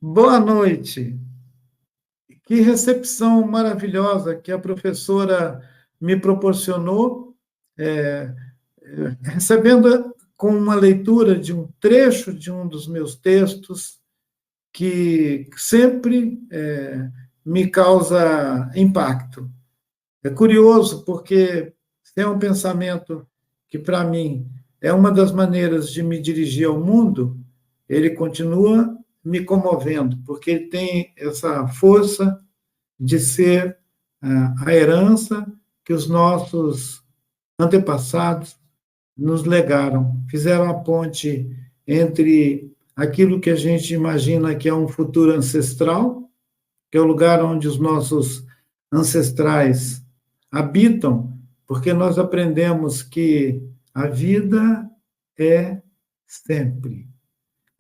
Boa noite. Que recepção maravilhosa que a professora me proporcionou, é, recebendo com uma leitura de um trecho de um dos meus textos, que sempre me causa impacto. É curioso, porque é um pensamento que, para mim, é uma das maneiras de me dirigir ao mundo. Ele continua me comovendo, porque ele tem essa força de ser a herança que os nossos antepassados nos legaram, fizeram a ponte entre aquilo que a gente imagina que é um futuro ancestral, que é o lugar onde os nossos ancestrais habitam, porque nós aprendemos que a vida é sempre.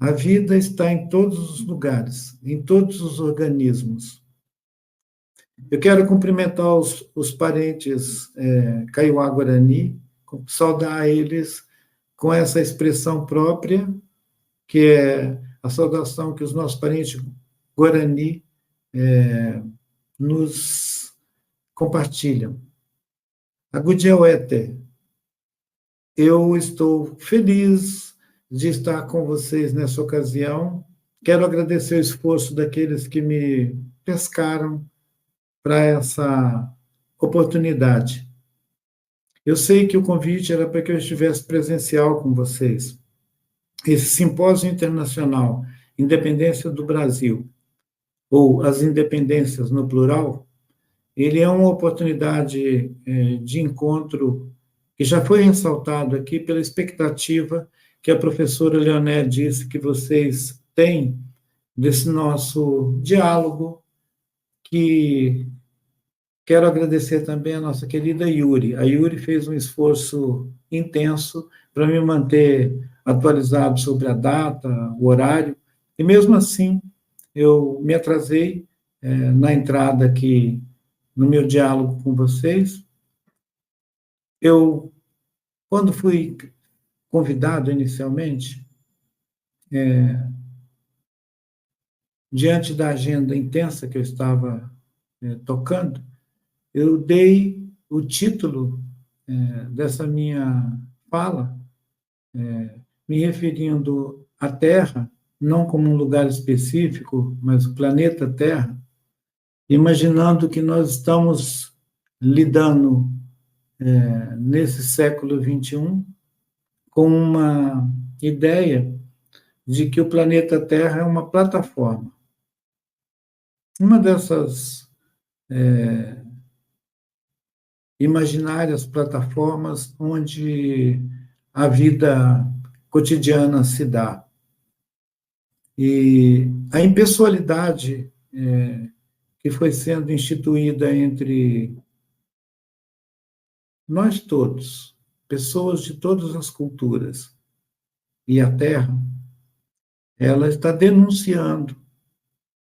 A vida está em todos os lugares, em todos os organismos. Eu quero cumprimentar os parentes Kaiowá-Guarani, saudar eles com essa expressão própria, que é a saudação que os nossos parentes Guarani nos compartilham. Agudiauete, eu estou feliz de estar com vocês nessa ocasião. Quero agradecer o esforço daqueles que me pescaram para essa oportunidade. Eu sei que o convite era para que eu estivesse presencial com vocês. Esse simpósio internacional, Independência do Brasil, ou as independências no plural, ele é uma oportunidade de encontro que já foi ressaltado aqui pela expectativa que a professora Leonel disse que vocês têm desse nosso diálogo, que quero agradecer também a nossa querida Yuri. A Yuri fez um esforço intenso para me manter atualizado sobre a data, o horário, e mesmo assim eu me atrasei na entrada aqui no meu diálogo com vocês. Eu, quando fui convidado inicialmente, diante da agenda intensa que eu estava tocando, eu dei o título dessa minha fala, me referindo à Terra, não como um lugar específico, mas o planeta Terra, imaginando que nós estamos lidando, nesse século XXI, com uma ideia de que o planeta Terra é uma plataforma. Uma dessas imaginárias plataformas onde a vida cotidiana se dá. E a impessoalidade que foi sendo instituída entre nós todos, pessoas de todas as culturas, e a Terra, ela está denunciando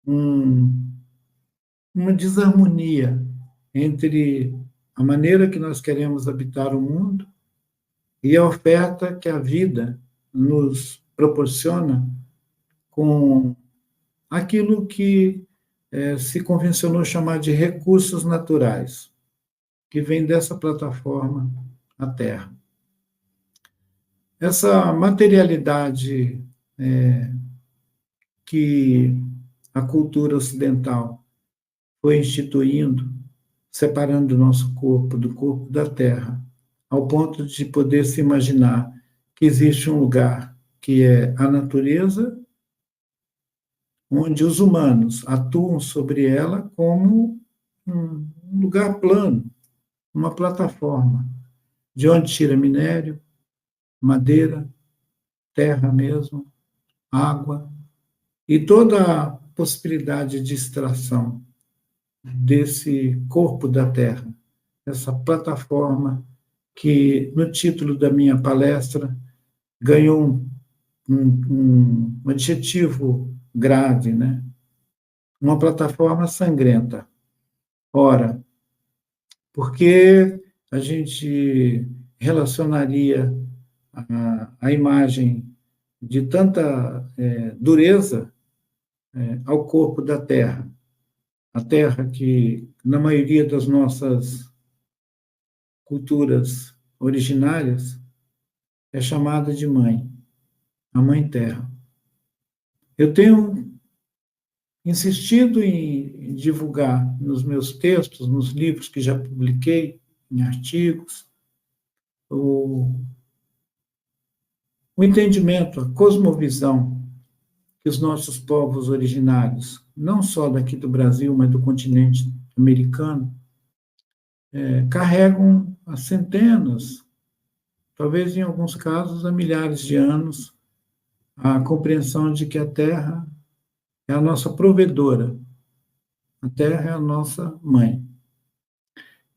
uma desarmonia entre a maneira que nós queremos habitar o mundo e a oferta que a vida nos proporciona com aquilo que se convencionou chamar de recursos naturais, que vem dessa plataforma, a Terra. Essa materialidade que a cultura ocidental foi instituindo, separando o nosso corpo do corpo da Terra, ao ponto de poder se imaginar que existe um lugar que é a natureza, onde os humanos atuam sobre ela como um lugar plano, uma plataforma, de onde tira minério, madeira, terra mesmo, água, e toda a possibilidade de extração desse corpo da Terra, essa plataforma que, no título da minha palestra, ganhou um adjetivo grave, né? Uma plataforma sangrenta. Ora, porque a gente relacionaria a imagem de tanta dureza ao corpo da Terra. A Terra que, na maioria das nossas culturas originárias, é chamada de mãe, a Mãe Terra. Eu tenho insistido em divulgar nos meus textos, nos livros que já publiquei, em artigos, o entendimento, a cosmovisão que os nossos povos originários, não só daqui do Brasil, mas do continente americano, carregam há centenas, talvez em alguns casos há milhares de anos, a compreensão de que a Terra é a nossa provedora, a Terra é a nossa mãe.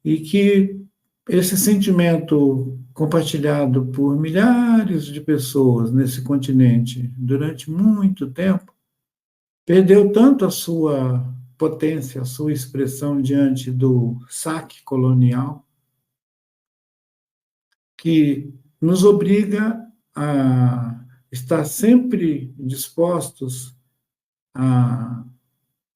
E que esse sentimento compartilhado por milhares de pessoas nesse continente durante muito tempo perdeu tanto a sua potência, a sua expressão diante do saque colonial, que nos obriga a estar sempre dispostos a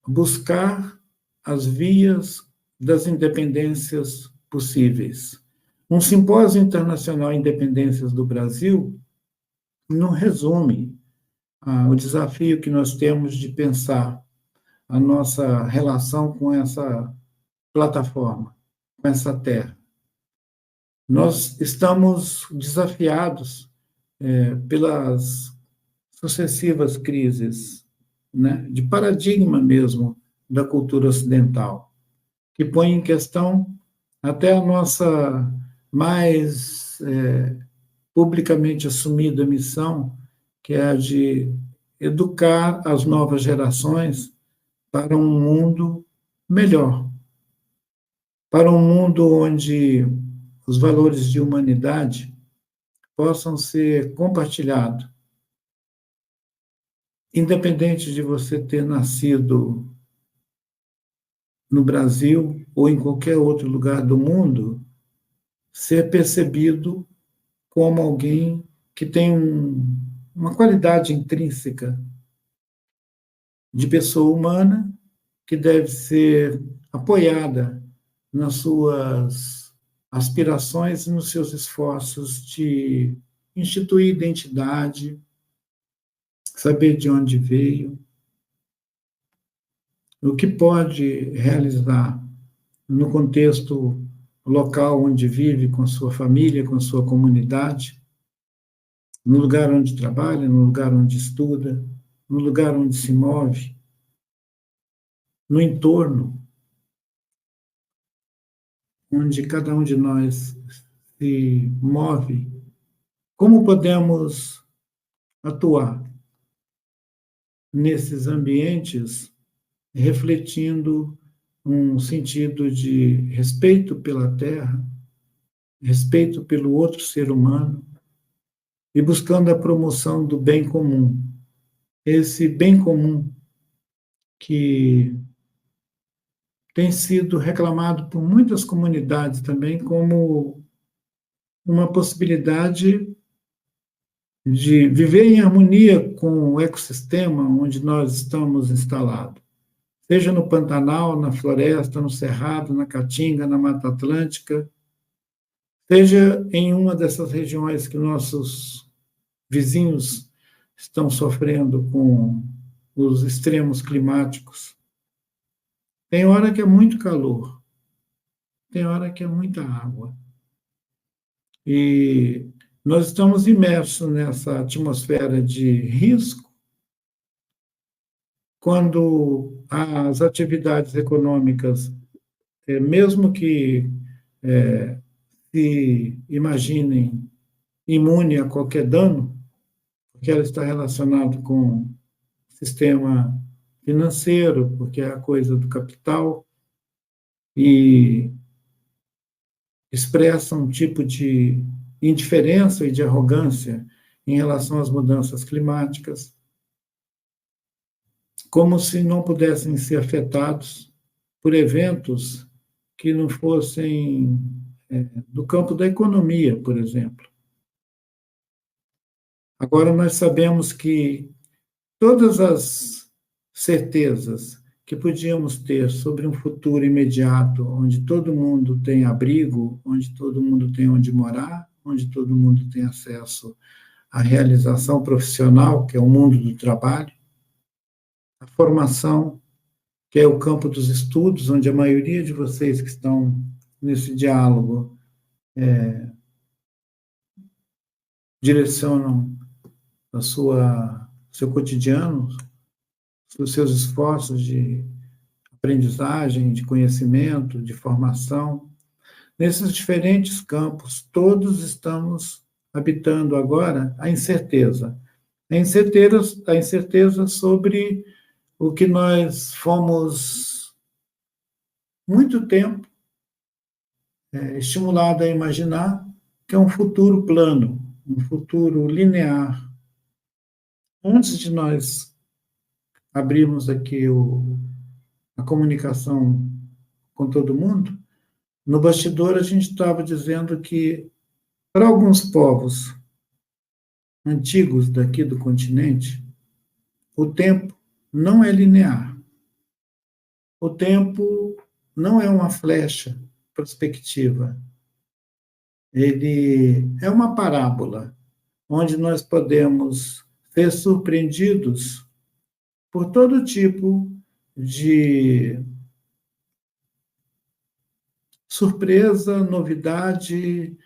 buscar as vias das independências possíveis. Um simpósio internacional Independências do Brasil não resume o desafio que nós temos de pensar a nossa relação com essa plataforma, com essa terra. Nós estamos desafiados pelas sucessivas crises, né, de paradigma mesmo da cultura ocidental, que põe em questão até a nossa mais publicamente assumida missão, que é a de educar as novas gerações para um mundo melhor, para um mundo onde os valores de humanidade possam ser compartilhados, independente de você ter nascido no Brasil ou em qualquer outro lugar do mundo, ser percebido como alguém que tem uma qualidade intrínseca de pessoa humana que deve ser apoiada nas suas aspirações e nos seus esforços de instituir identidade, saber de onde veio, o que pode realizar no contexto local onde vive, com sua família, com sua comunidade, no lugar onde trabalha, no lugar onde estuda, no lugar onde se move, no entorno onde cada um de nós se move, como podemos atuar nesses ambientes refletindo um sentido de respeito pela terra, respeito pelo outro ser humano e buscando a promoção do bem comum. Esse bem comum que tem sido reclamado por muitas comunidades também como uma possibilidade de viver em harmonia com o ecossistema onde nós estamos instalados. Seja no Pantanal, na floresta, no Cerrado, na Caatinga, na Mata Atlântica, seja em uma dessas regiões que nossos vizinhos estão sofrendo com os extremos climáticos. Tem hora que é muito calor, tem hora que é muita água. E nós estamos imersos nessa atmosfera de risco quando as atividades econômicas, mesmo que se imaginem imune a qualquer dano, porque ela está relacionada com o sistema financeiro, porque é a coisa do capital, e expressa um tipo de indiferença e de arrogância em relação às mudanças climáticas, como se não pudessem ser afetados por eventos que não fossem do campo da economia, por exemplo. Agora, nós sabemos que todas as certezas que podíamos ter sobre um futuro imediato, onde todo mundo tem abrigo, onde todo mundo tem onde morar, onde todo mundo tem acesso à realização profissional, que é o mundo do trabalho, a formação, que é o campo dos estudos, onde a maioria de vocês que estão nesse diálogo direcionam a seu cotidiano, os seus esforços de aprendizagem, de conhecimento, de formação. Nesses diferentes campos, todos estamos habitando agora a incerteza. A incerteza sobre o que nós fomos muito tempo estimulados a imaginar, que é um futuro plano, um futuro linear. Antes de nós abrirmos aqui a comunicação com todo mundo, no bastidor a gente estava dizendo que, para alguns povos antigos daqui do continente, o tempo não é linear. O tempo não é uma flecha prospectiva. Ele é uma parábola, onde nós podemos ser surpreendidos por todo tipo de surpresa, novidade,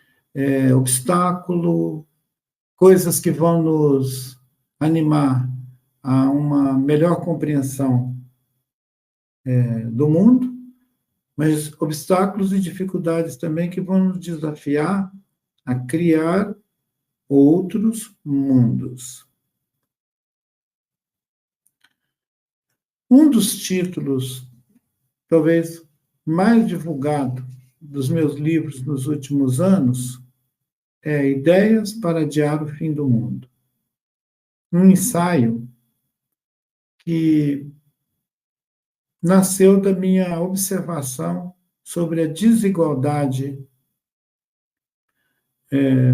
obstáculo, coisas que vão nos animar a uma melhor compreensão do mundo, mas obstáculos e dificuldades também que vão nos desafiar a criar outros mundos. Um dos títulos, talvez mais divulgado dos meus livros nos últimos anos é Ideias para Adiar o Fim do Mundo. Um ensaio que nasceu da minha observação sobre a desigualdade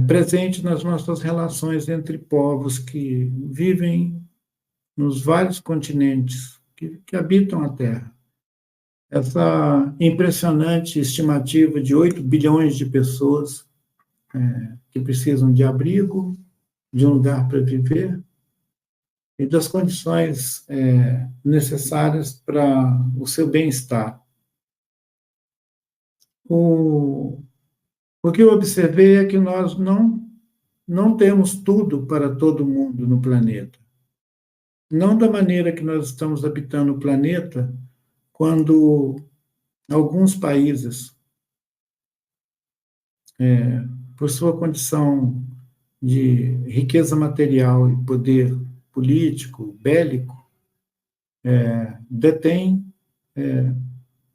presente nas nossas relações entre povos que vivem nos vários continentes que habitam a Terra. Essa impressionante estimativa de 8 bilhões de pessoas que precisam de abrigo, de um lugar para viver e das condições necessárias para o seu bem-estar. O que eu observei é que nós não temos tudo para todo mundo no planeta. Não da maneira que nós estamos habitando o planeta, quando alguns países, por sua condição de riqueza material e poder político, bélico, detêm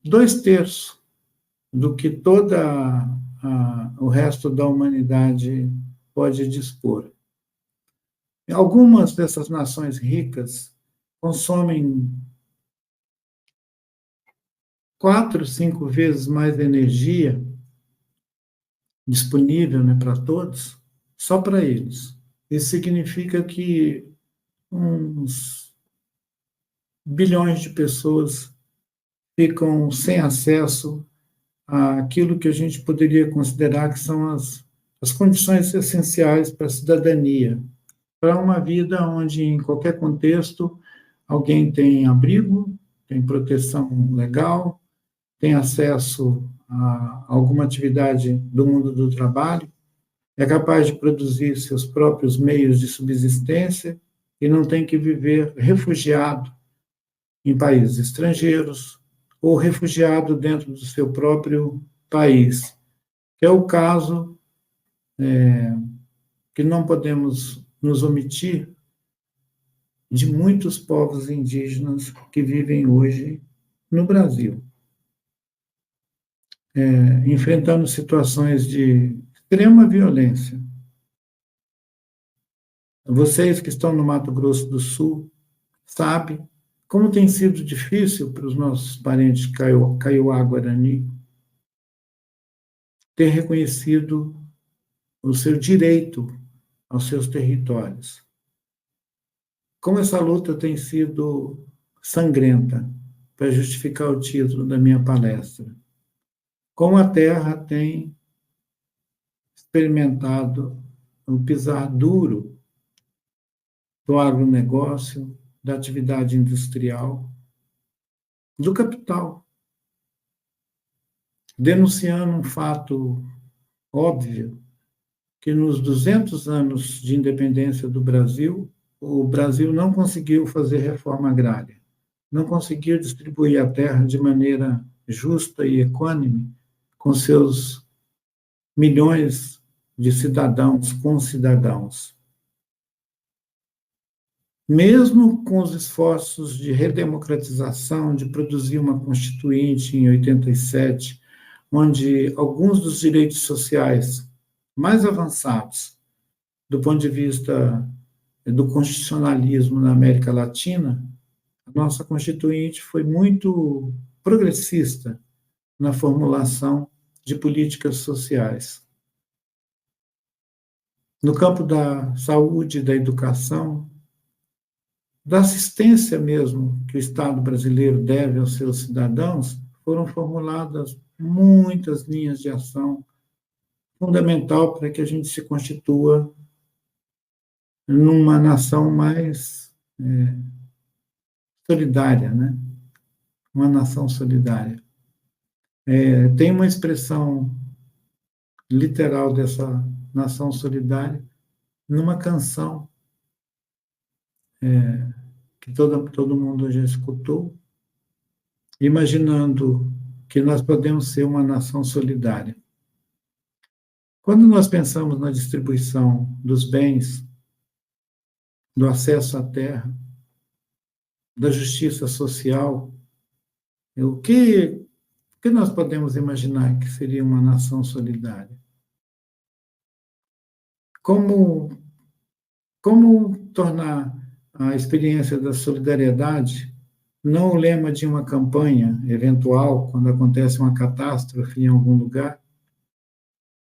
2/3 do que toda o resto da humanidade pode dispor. Algumas dessas nações ricas consomem 4, 5 vezes mais energia disponível, né, para todos, só para eles. Isso significa que uns bilhões de pessoas ficam sem acesso àquilo que a gente poderia considerar que são as condições essenciais para a cidadania, para uma vida onde, em qualquer contexto, alguém tem abrigo, tem proteção legal, tem acesso a alguma atividade do mundo do trabalho, é capaz de produzir seus próprios meios de subsistência e não tem que viver refugiado em países estrangeiros ou refugiado dentro do seu próprio país, que é o caso que não podemos nos omitir de muitos povos indígenas que vivem hoje no Brasil, enfrentando situações de extrema violência. Vocês que estão no Mato Grosso do Sul sabem como tem sido difícil para os nossos parentes Kaiowá-Guarani ter reconhecido o seu direito aos seus territórios. Como essa luta tem sido sangrenta para justificar o título da minha palestra. Como a Terra tem experimentado o pisar duro do agronegócio, da atividade industrial, do capital, denunciando um fato óbvio, que nos 200 anos de independência do Brasil, o Brasil não conseguiu fazer reforma agrária, não conseguiu distribuir a terra de maneira justa e equânime com seus milhões de cidadãos, concidadãos. Mesmo com os esforços de redemocratização, de produzir uma Constituinte em 87, onde alguns dos direitos sociais mais avançados do ponto de vista do constitucionalismo na América Latina, a nossa Constituinte foi muito progressista na formulação de políticas sociais. No campo da saúde, da educação, da assistência mesmo que o Estado brasileiro deve aos seus cidadãos, foram formuladas muitas linhas de ação fundamental para que a gente se constitua numa nação mais solidária, né? Uma nação solidária. Tem uma expressão literal dessa nação solidária numa canção que todo mundo já escutou, imaginando que nós podemos ser uma nação solidária. Quando nós pensamos na distribuição dos bens, do acesso à terra, da justiça social, o que nós podemos imaginar que seria uma nação solidária? Como tornar a experiência da solidariedade não o lema de uma campanha eventual, quando acontece uma catástrofe em algum lugar,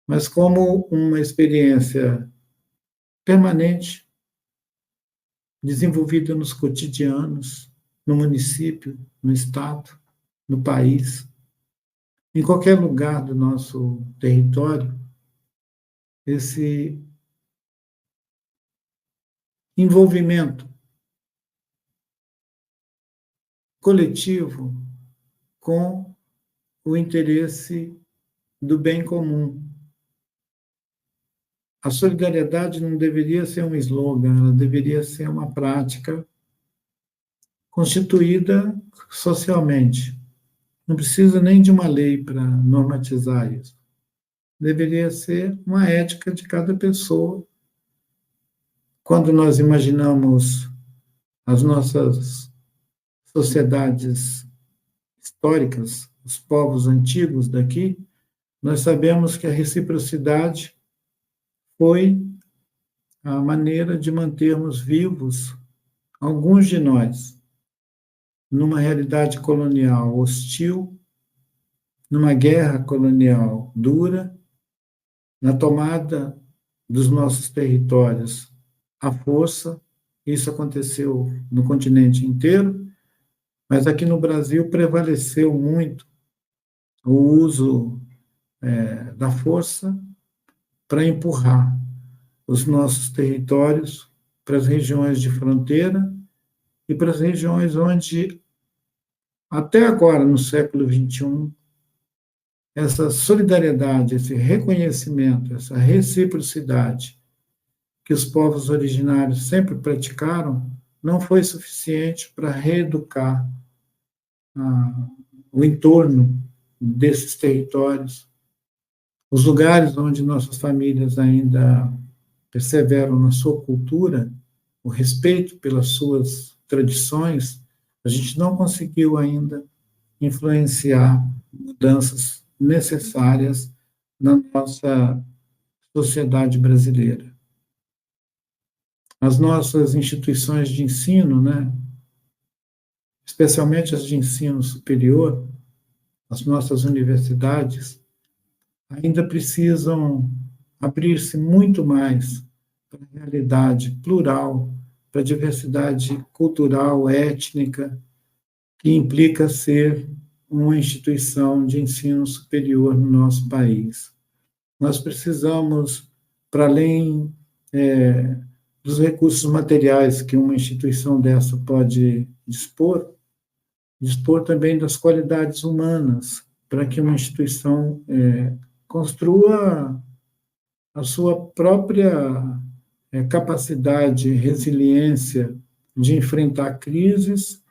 mas como uma experiência permanente, desenvolvida nos cotidianos, no município, no estado, no país, em qualquer lugar do nosso território, esse envolvimento coletivo com o interesse do bem comum. A solidariedade não deveria ser um slogan, ela deveria ser uma prática constituída socialmente. Não precisa nem de uma lei para normatizar isso. Deveria ser uma ética de cada pessoa. Quando nós imaginamos as nossas sociedades históricas, os povos antigos daqui, nós sabemos que a reciprocidade foi a maneira de mantermos vivos alguns de nós numa realidade colonial hostil, numa guerra colonial dura, na tomada dos nossos territórios à força. Isso aconteceu no continente inteiro, mas aqui no Brasil prevaleceu muito o uso da força para empurrar os nossos territórios para as regiões de fronteira e para as regiões onde, até agora, no século XXI, essa solidariedade, esse reconhecimento, essa reciprocidade que os povos originários sempre praticaram, não foi suficiente para reeducar o entorno desses territórios, os lugares onde nossas famílias ainda perseveram na sua cultura, o respeito pelas suas tradições, a gente não conseguiu ainda influenciar mudanças necessárias na nossa sociedade brasileira. As nossas instituições de ensino, né, especialmente as de ensino superior, as nossas universidades, ainda precisam abrir-se muito mais para a realidade plural, para a diversidade cultural, étnica, que implica ser uma instituição de ensino superior no nosso país. Nós precisamos, para além dos recursos materiais que uma instituição dessa pode dispor também das qualidades humanas, para que uma instituição construa a sua própria capacidade, resiliência de enfrentar crises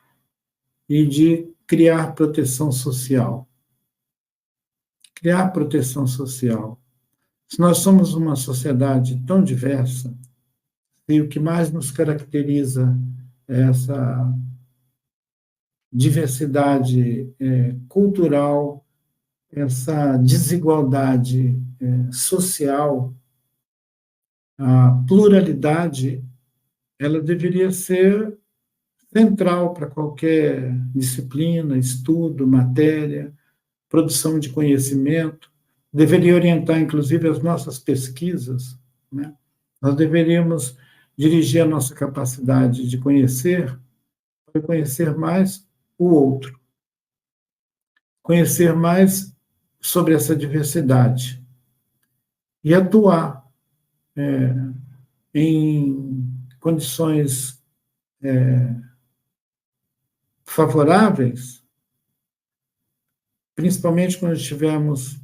e de criar proteção social. Criar proteção social. Se nós somos uma sociedade tão diversa, e o que mais nos caracteriza é essa diversidade cultural, essa desigualdade social, a pluralidade, ela deveria ser central para qualquer disciplina, estudo, matéria, produção de conhecimento, deveria orientar, inclusive, as nossas pesquisas, né? Nós deveríamos dirigir a nossa capacidade de conhecer para conhecer mais o outro, conhecer mais sobre essa diversidade e atuar em condições favoráveis, principalmente quando estivermos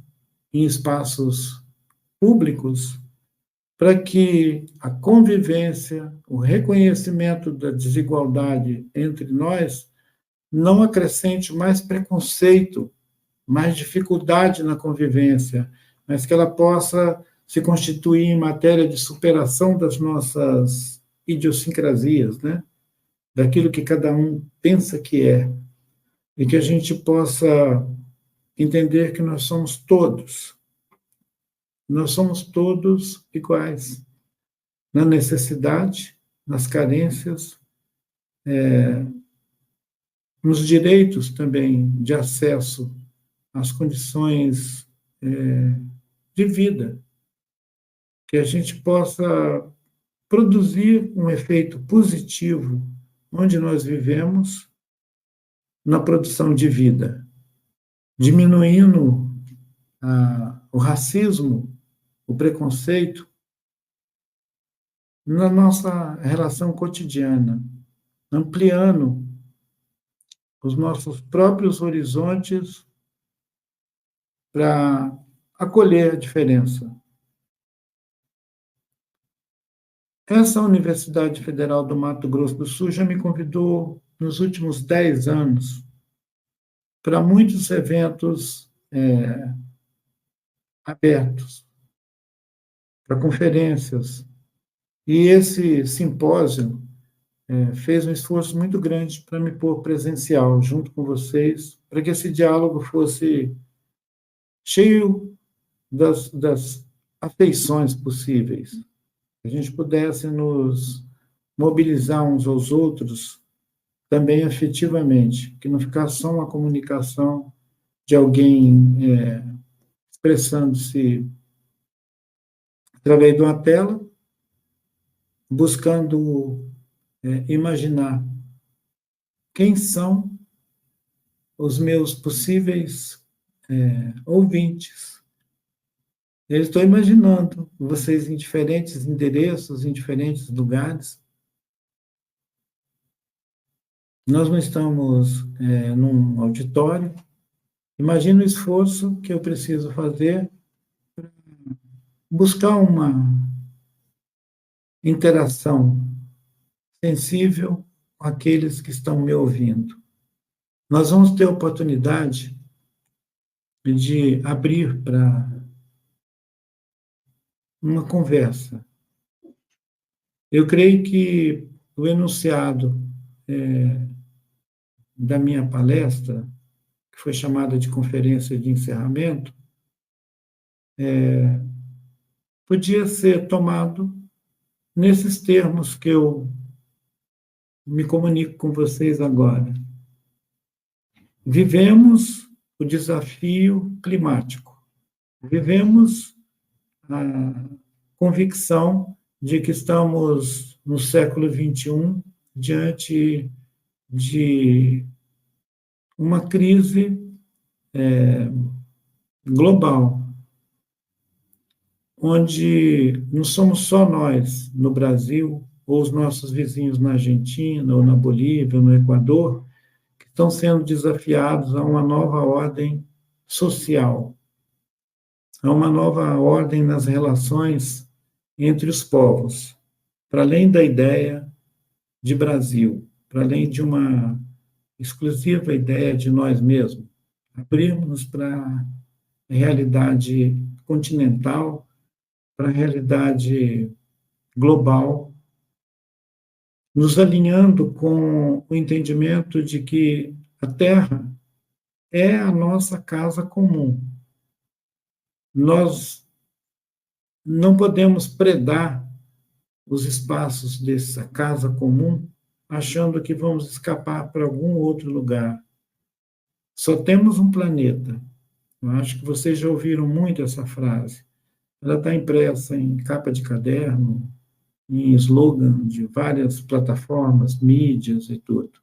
em espaços públicos, para que a convivência, o reconhecimento da desigualdade entre nós não acrescente mais preconceito, mais dificuldade na convivência, mas que ela possa se constituir em matéria de superação das nossas idiosincrasias, né? Daquilo que cada um pensa que é, e que a gente possa entender que nós somos todos iguais, na necessidade, nas carências, nos direitos também de acesso às condições de vida, que a gente possa produzir um efeito positivo onde nós vivemos na produção de vida, diminuindo o racismo, o preconceito na nossa relação cotidiana, ampliando os nossos próprios horizontes para acolher a diferença. Essa Universidade Federal do Mato Grosso do Sul já me convidou, nos últimos 10 anos, para muitos eventos abertos, para conferências. E esse simpósio fez um esforço muito grande para me pôr presencial, junto com vocês, para que esse diálogo fosse cheio das afeições possíveis, que a gente pudesse nos mobilizar uns aos outros também afetivamente, que não ficasse só uma comunicação de alguém expressando-se através de uma tela, buscando imaginar quem são os meus possíveis ouvintes. Eu estou imaginando vocês em diferentes endereços, em diferentes lugares. Nós não estamos num auditório. Imagina o esforço que eu preciso fazer para buscar uma interação sensível com aqueles que estão me ouvindo. Nós vamos ter a oportunidade de abrir para uma conversa. Eu creio que o enunciado da minha palestra, que foi chamada de conferência de encerramento, podia ser tomado nesses termos que eu me comunico com vocês agora. Vivemos o desafio climático. Vivemos a convicção de que estamos no século XXI diante de uma crise global, onde não somos só nós, no Brasil, ou os nossos vizinhos na Argentina, ou na Bolívia, ou no Equador, que estão sendo desafiados a uma nova ordem social, a uma nova ordem nas relações entre os povos, para além da ideia de Brasil, para além de uma exclusiva ideia de nós mesmos, abrirmos para a realidade continental, para a realidade global, nos alinhando com o entendimento de que a Terra é a nossa casa comum. Nós não podemos predar os espaços dessa casa comum achando que vamos escapar para algum outro lugar. Só temos um planeta. Eu acho que vocês já ouviram muito essa frase. Ela está impressa em capa de caderno, em slogan de várias plataformas, mídias e tudo.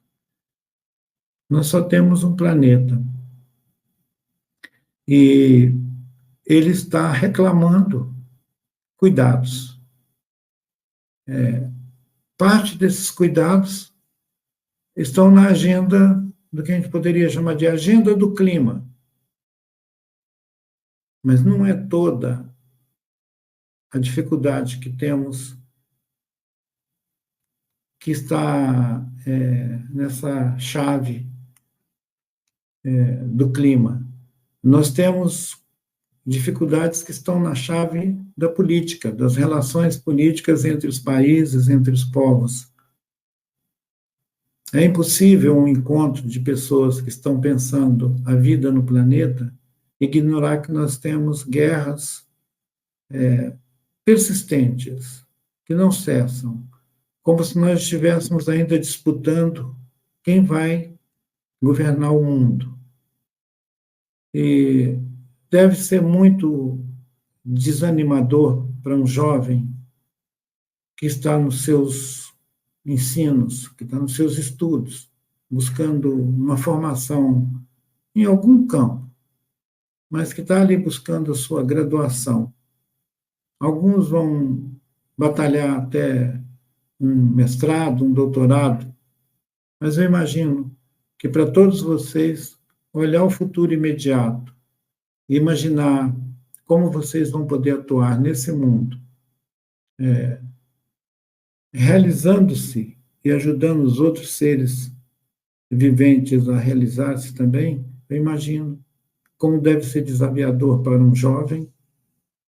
Nós só temos um planeta. E ele está reclamando cuidados. Parte desses cuidados estão na agenda do que a gente poderia chamar de agenda do clima. Mas não é toda a dificuldade que temos que está nessa chave do clima. Nós temos dificuldades que estão na chave da política, das relações políticas entre os países, entre os povos. É impossível um encontro de pessoas que estão pensando a vida no planeta ignorar que nós temos guerras persistentes, que não cessam, como se nós estivéssemos ainda disputando quem vai governar o mundo. E deve ser muito desanimador para um jovem que está nos seus ensinos, que está nos seus estudos, buscando uma formação em algum campo, mas que está ali buscando a sua graduação. Alguns vão batalhar até um mestrado, um doutorado, mas eu imagino que para todos vocês, olhar o futuro imediato e imaginar como vocês vão poder atuar nesse mundo, realizando-se e ajudando os outros seres viventes a realizar-se também, eu imagino como deve ser desafiador para um jovem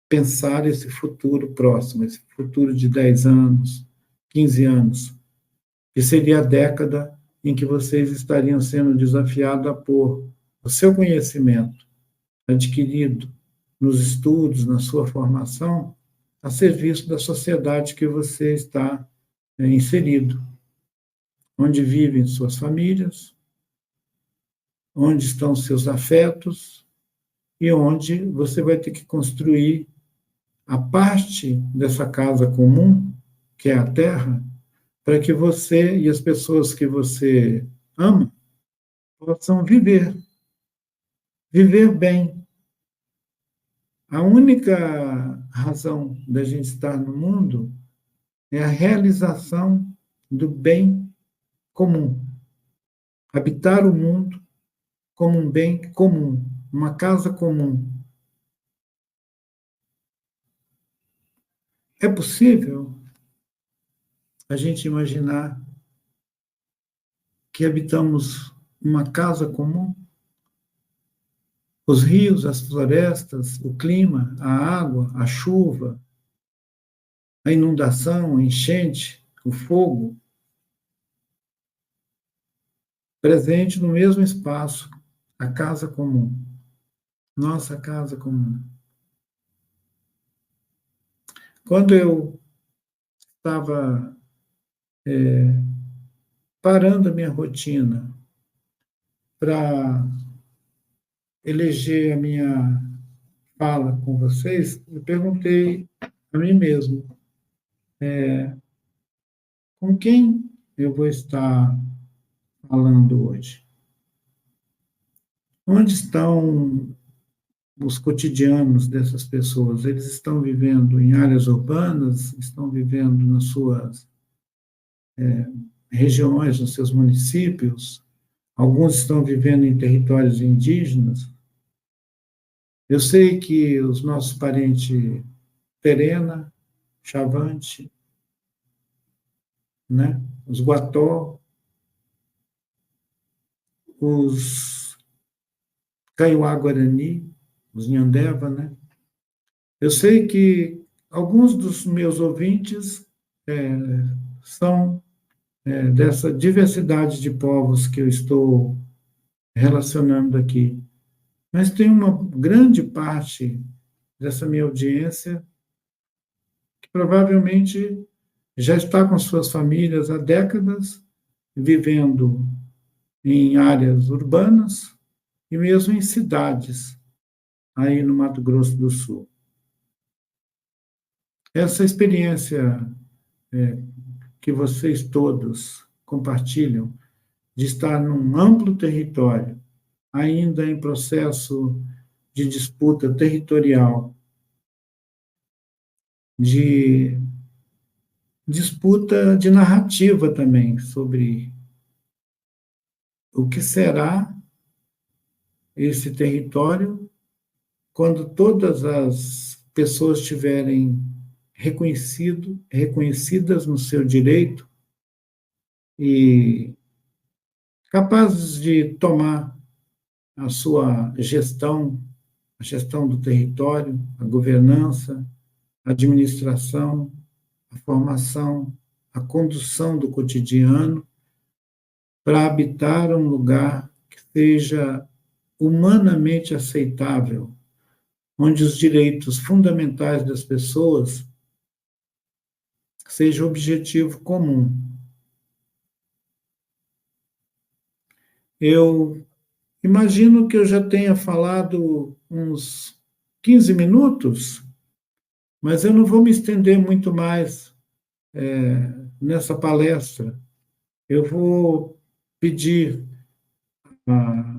pensar esse futuro próximo, esse futuro de 10 anos, 15 anos, que seria a década em que vocês estariam sendo desafiados a pôr o seu conhecimento adquirido nos estudos, na sua formação, a serviço da sociedade que você está inserido, onde vivem suas famílias, onde estão seus afetos e onde você vai ter que construir a parte dessa casa comum, que é a Terra, para que você e as pessoas que você ama possam viver bem. A única razão da gente estar no mundo é a realização do bem comum. Habitar o mundo como um bem comum, uma casa comum. É possível a gente imaginar que habitamos uma casa comum? Os rios, as florestas, o clima, a água, a chuva, a inundação, a enchente, o fogo, presente no mesmo espaço, a casa comum, nossa casa comum. Quando eu estava parando a minha rotina para eleger a minha fala com vocês, eu perguntei a mim mesmo, com quem eu vou estar falando hoje? onde estão os cotidianos dessas pessoas? Eles estão vivendo em áreas urbanas, estão vivendo nas suas regiões, nos seus municípios, alguns estão vivendo em territórios indígenas. Eu sei que os nossos parentes Terena, Chavante, né? Os Guató, os Kaiowá-Guarani, os Nhandeva, né? Eu sei que alguns dos meus ouvintes são dessa diversidade de povos que eu estou relacionando aqui, mas tem uma grande parte dessa minha audiência que provavelmente já está com suas famílias há décadas, vivendo em áreas urbanas e mesmo em cidades, aí no Mato Grosso do Sul. Essa experiência que vocês todos compartilham, de estar num amplo território, ainda em processo de disputa territorial, de disputa de narrativa também, sobre o que será esse território quando todas as pessoas estiverem reconhecidas no seu direito e capazes de tomar a sua gestão, a gestão do território, a governança, a administração, a formação, a condução do cotidiano, para habitar um lugar que seja humanamente aceitável, onde os direitos fundamentais das pessoas sejam objetivo comum. Eu imagino que eu já tenha falado uns 15 minutos, mas eu não vou me estender muito mais nessa palestra. Eu vou pedir a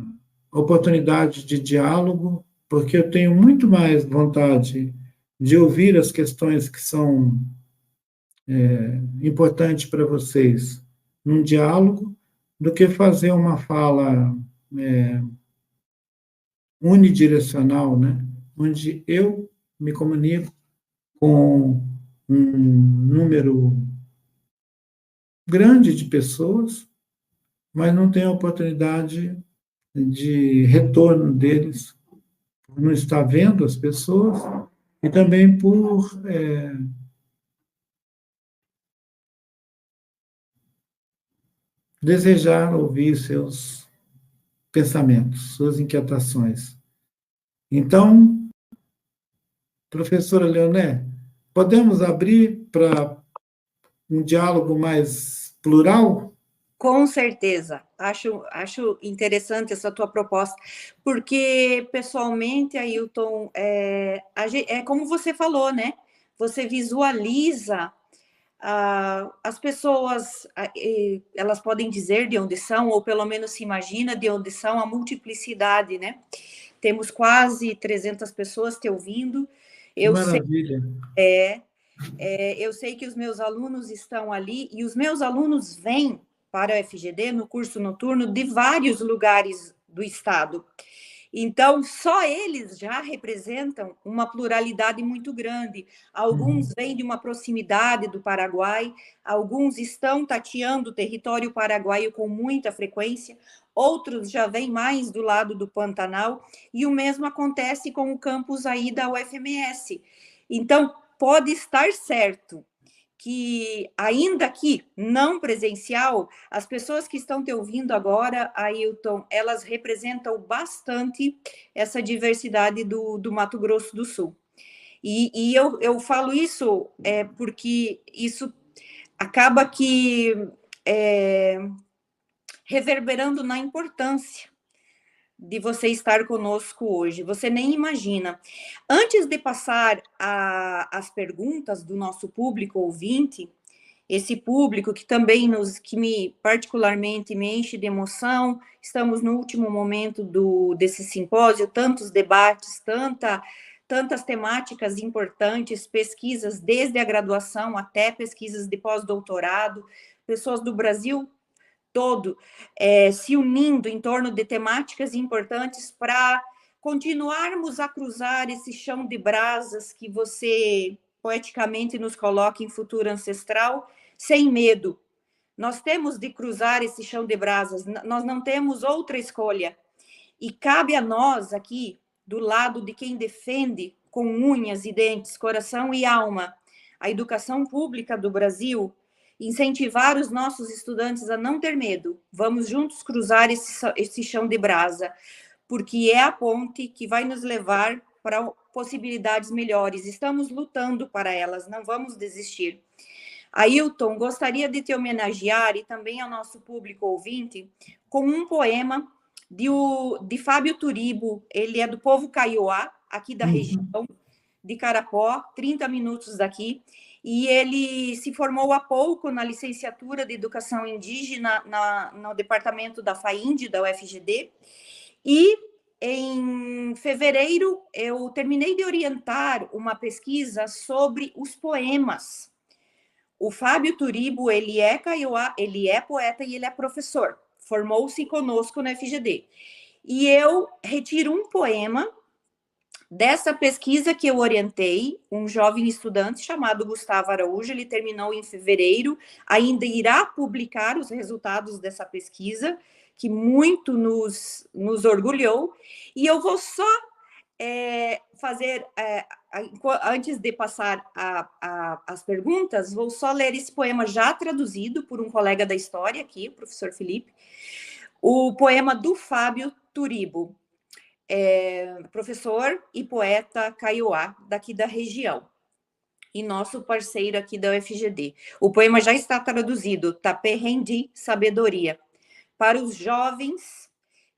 oportunidade de diálogo, porque eu tenho muito mais vontade de ouvir as questões que são importantes para vocês num diálogo, do que fazer uma fala unidirecional, né? Onde eu me comunico com um número grande de pessoas, mas não tenho a oportunidade de retorno deles, por não estar vendo as pessoas, e também por desejar ouvir seus pensamentos, suas inquietações. Então, professora Leoné, podemos abrir para um diálogo mais plural? Com certeza, acho interessante essa tua proposta, porque, pessoalmente, Ailton, como você falou, né? Você visualiza as pessoas, elas podem dizer de onde são, ou pelo menos se imagina de onde são, a multiplicidade, né? Temos quase 300 pessoas te ouvindo. Maravilha. Eu sei que os meus alunos estão ali, e os meus alunos vêm para o FGD, no curso noturno, de vários lugares do estado. Então, só eles já representam uma pluralidade muito grande. Alguns vêm de uma proximidade do Paraguai, alguns estão tateando o território paraguaio com muita frequência, outros já vêm mais do lado do Pantanal, e o mesmo acontece com o campus aí da UFMS. Então, pode estar certo que, ainda que não presencial, as pessoas que estão te ouvindo agora, Ailton, elas representam bastante essa diversidade do Mato Grosso do Sul. E eu falo isso porque isso acaba que reverberando na importância de você estar conosco hoje. Você nem imagina. Antes de passar as perguntas do nosso público ouvinte, esse público que também particularmente me enche de emoção. Estamos no último momento desse simpósio, tantos debates, tantas temáticas importantes, pesquisas desde a graduação até pesquisas de pós-doutorado, pessoas do Brasil todo se unindo em torno de temáticas importantes para continuarmos a cruzar esse chão de brasas que você poeticamente nos coloca em futuro ancestral, sem medo. Nós temos de cruzar esse chão de brasas, nós não temos outra escolha. E cabe a nós aqui, do lado de quem defende com unhas e dentes, coração e alma, a educação pública do Brasil, incentivar os nossos estudantes a não ter medo. Vamos juntos cruzar esse chão de brasa, porque é a ponte que vai nos levar para possibilidades melhores. Estamos lutando para elas, não vamos desistir. Ailton, gostaria de te homenagear, e também ao nosso público ouvinte, com um poema de Fábio Turibo. Ele é do povo Kaiowá, aqui da região de Carapó, 30 minutos daqui, e ele se formou há pouco na licenciatura de Educação Indígena no departamento da FAIND, da UFGD, e em fevereiro eu terminei de orientar uma pesquisa sobre os poemas. O Fábio Turibo, ele é Kaiowá, ele é poeta e ele é professor, formou-se conosco na FGD. E eu retiro um poema dessa pesquisa que eu orientei, um jovem estudante chamado Gustavo Araújo. Ele terminou em fevereiro, ainda irá publicar os resultados dessa pesquisa, que muito nos orgulhou, e eu vou só fazer, antes de passar as perguntas, vou só ler esse poema já traduzido por um colega da história aqui, o professor Felipe, o poema do Fábio Turibo, professor e poeta Kaiowá, daqui da região, e nosso parceiro aqui da UFGD. O poema já está traduzido, Tapé Rendi Sabedoria. Para os jovens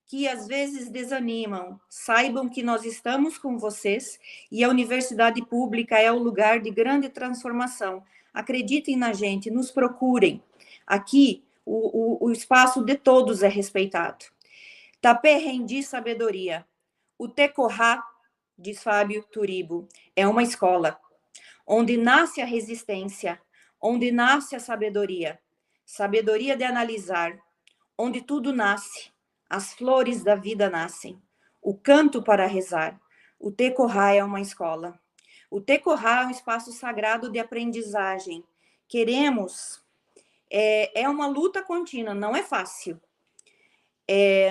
que às vezes desanimam, saibam que nós estamos com vocês e a universidade pública é o lugar de grande transformação. Acreditem na gente, nos procurem. Aqui, o espaço de todos é respeitado. Tapé Rendi Sabedoria. O Tecorá, diz Fábio Turibo, é uma escola onde nasce a resistência, onde nasce a sabedoria, sabedoria de analisar, onde tudo nasce, as flores da vida nascem, o canto para rezar. O Tecorá é uma escola. O Tecorá é um espaço sagrado de aprendizagem. Queremos, é uma luta contínua, não é fácil.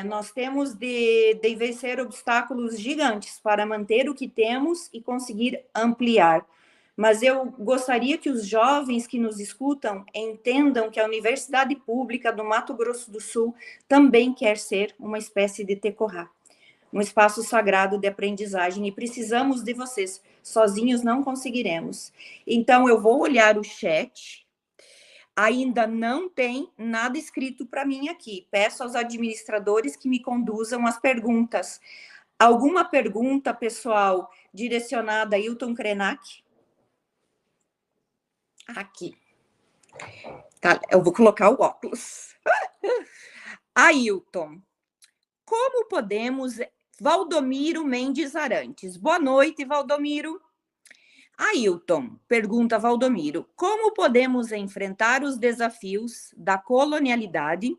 Nós temos de vencer obstáculos gigantes para manter o que temos e conseguir ampliar. Mas eu gostaria que os jovens que nos escutam entendam que a Universidade Pública do Mato Grosso do Sul também quer ser uma espécie de Tecorá, um espaço sagrado de aprendizagem, e precisamos de vocês, sozinhos não conseguiremos. Então, eu vou olhar o chat, ainda não tem nada escrito para mim aqui, peço aos administradores que me conduzam as perguntas. Alguma pergunta, pessoal, direcionada a Ailton Krenak? Aqui. Tá, eu vou colocar o óculos. Ailton, como podemos... Valdomiro Mendes Arantes. Boa noite, Valdomiro. Ailton, pergunta Valdomiro, como podemos enfrentar os desafios da colonialidade?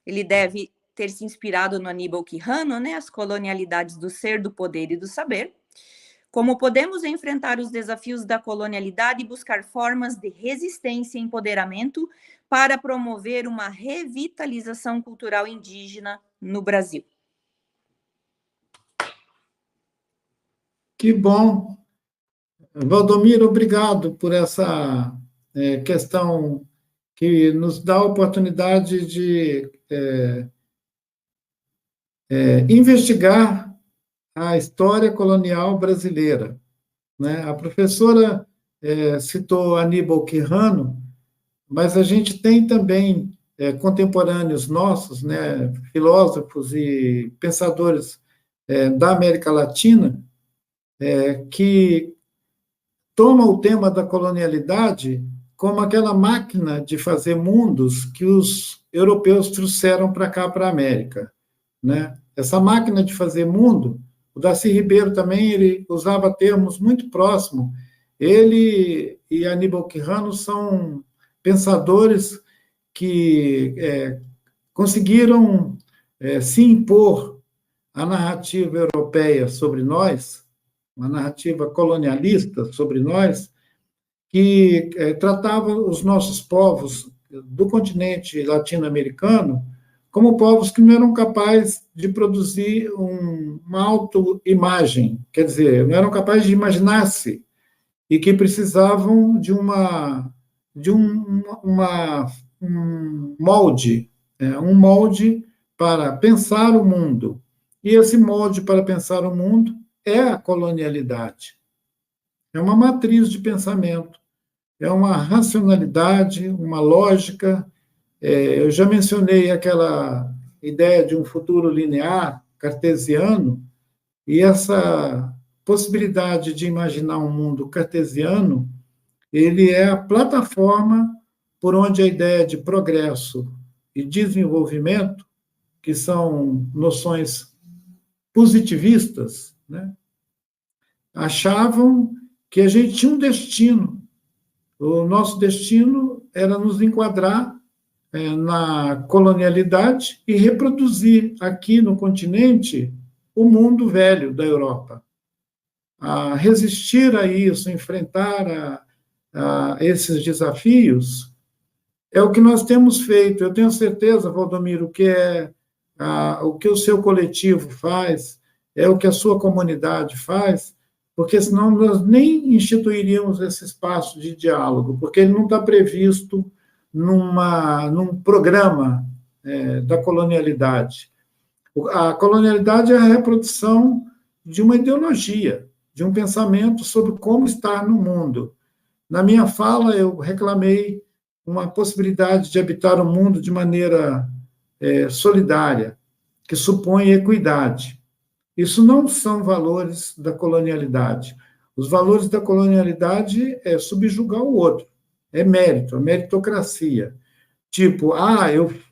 Ele deve ter se inspirado no Aníbal Quijano, né? As colonialidades do ser, do poder e do saber. Como podemos enfrentar os desafios da colonialidade e buscar formas de resistência e empoderamento para promover uma revitalização cultural indígena no Brasil? Que bom. Valdomiro, obrigado por essa questão que nos dá a oportunidade de investigar a história colonial brasileira, né? A professora citou Aníbal Quijano, mas a gente tem também contemporâneos nossos, né, filósofos e pensadores da América Latina, que tomam o tema da colonialidade como aquela máquina de fazer mundos que os europeus trouxeram para cá, para a América, né? Essa máquina de fazer mundo, o Darcy Ribeiro também, ele usava termos muito próximos. Ele e Aníbal Quijano são pensadores que conseguiram se impor à narrativa europeia sobre nós, uma narrativa colonialista sobre nós, que tratava os nossos povos do continente latino-americano como povos que não eram capazes de produzir uma autoimagem, quer dizer, não eram capazes de imaginar-se, e que precisavam de um molde, um molde para pensar o mundo. E esse molde para pensar o mundo é a colonialidade. É uma matriz de pensamento, é uma racionalidade, uma lógica. Eu já mencionei aquela ideia de um futuro linear, cartesiano, e essa possibilidade de imaginar um mundo cartesiano, ele é a plataforma por onde a ideia de progresso e desenvolvimento, que são noções positivistas, né, achavam que a gente tinha um destino. O nosso destino era nos enquadrar na colonialidade e reproduzir aqui no continente o mundo velho da Europa. A resistir a isso, enfrentar a esses desafios, é o que nós temos feito. Eu tenho certeza, Valdomiro, o que o seu coletivo faz, é o que a sua comunidade faz, porque senão nós nem instituiríamos esse espaço de diálogo, porque ele não está previsto num programa da colonialidade. A colonialidade é a reprodução de uma ideologia, de um pensamento sobre como estar no mundo. Na minha fala, eu reclamei uma possibilidade de habitar o mundo de maneira solidária, que supõe equidade. Isso não são valores da colonialidade. Os valores da colonialidade é subjugar o outro, é mérito, é meritocracia. Tipo,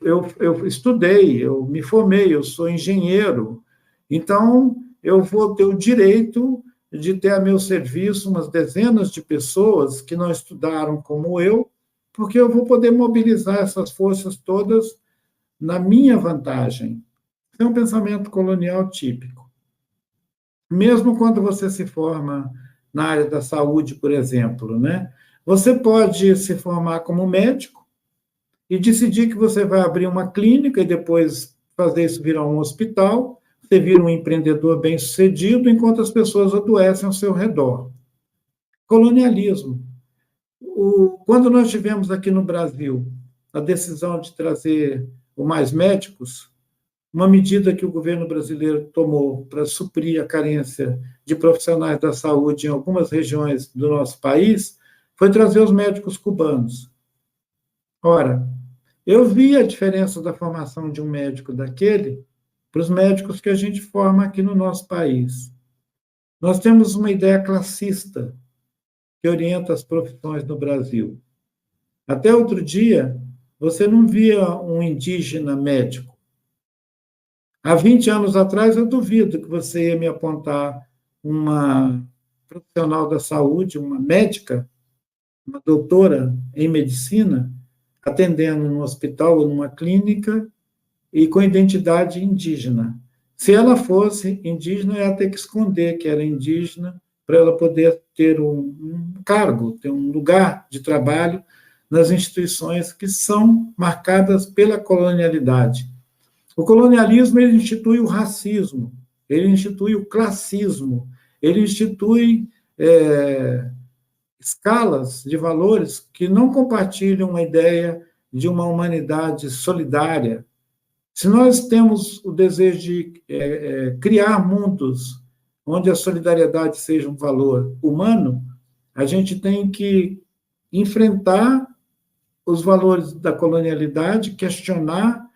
eu estudei, eu me formei, eu sou engenheiro, então eu vou ter o direito de ter a meu serviço umas dezenas de pessoas que não estudaram como eu, porque eu vou poder mobilizar essas forças todas na minha vantagem. É um pensamento colonial típico. Mesmo quando você se forma na área da saúde, por exemplo, né? Você pode se formar como médico e decidir que você vai abrir uma clínica e depois fazer isso virar um hospital, você vira um empreendedor bem-sucedido enquanto as pessoas adoecem ao seu redor. Colonialismo. Quando nós tivemos aqui no Brasil a decisão de trazer mais médicos, uma medida que o governo brasileiro tomou para suprir a carência de profissionais da saúde em algumas regiões do nosso país foi trazer os médicos cubanos. Ora, eu vi a diferença da formação de um médico daquele para os médicos que a gente forma aqui no nosso país. Nós temos uma ideia classista que orienta as profissões no Brasil. Até outro dia, você não via um indígena médico. Há 20 anos atrás, eu duvido que você ia me apontar uma profissional da saúde, uma médica, uma doutora em medicina, atendendo num hospital ou numa clínica e com identidade indígena. Se ela fosse indígena, ela ia ter que esconder que era indígena para ela poder ter um cargo, ter um lugar de trabalho nas instituições que são marcadas pela colonialidade. O colonialismo, ele institui o racismo, ele institui o classismo, ele institui escalas de valores que não compartilham a ideia de uma humanidade solidária. Se nós temos o desejo de criar mundos onde a solidariedade seja um valor humano, a gente tem que enfrentar os valores da colonialidade, questionar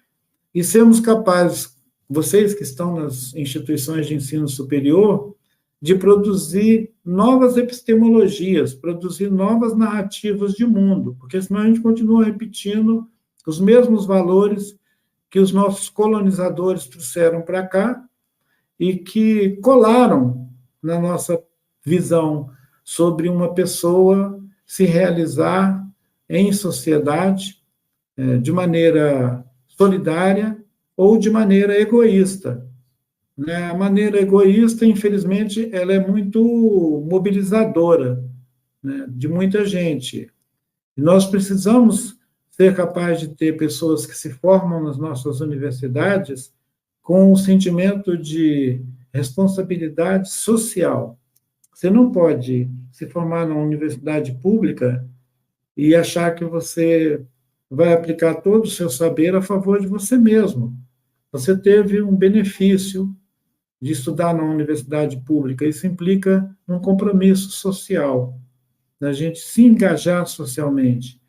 e sermos capazes, vocês que estão nas instituições de ensino superior, de produzir novas epistemologias, produzir novas narrativas de mundo, porque senão a gente continua repetindo os mesmos valores que os nossos colonizadores trouxeram para cá e que colaram na nossa visão sobre uma pessoa se realizar em sociedade de maneira solidária ou de maneira egoísta. A maneira egoísta, infelizmente, ela é muito mobilizadora, né, de muita gente. E nós precisamos ser capazes de ter pessoas que se formam nas nossas universidades com um sentimento de responsabilidade social. Você não pode se formar numa universidade pública e achar que você vai aplicar todo o seu saber a favor de você mesmo. Você teve um benefício de estudar na universidade pública. Isso implica um compromisso social, da gente se engajar socialmente.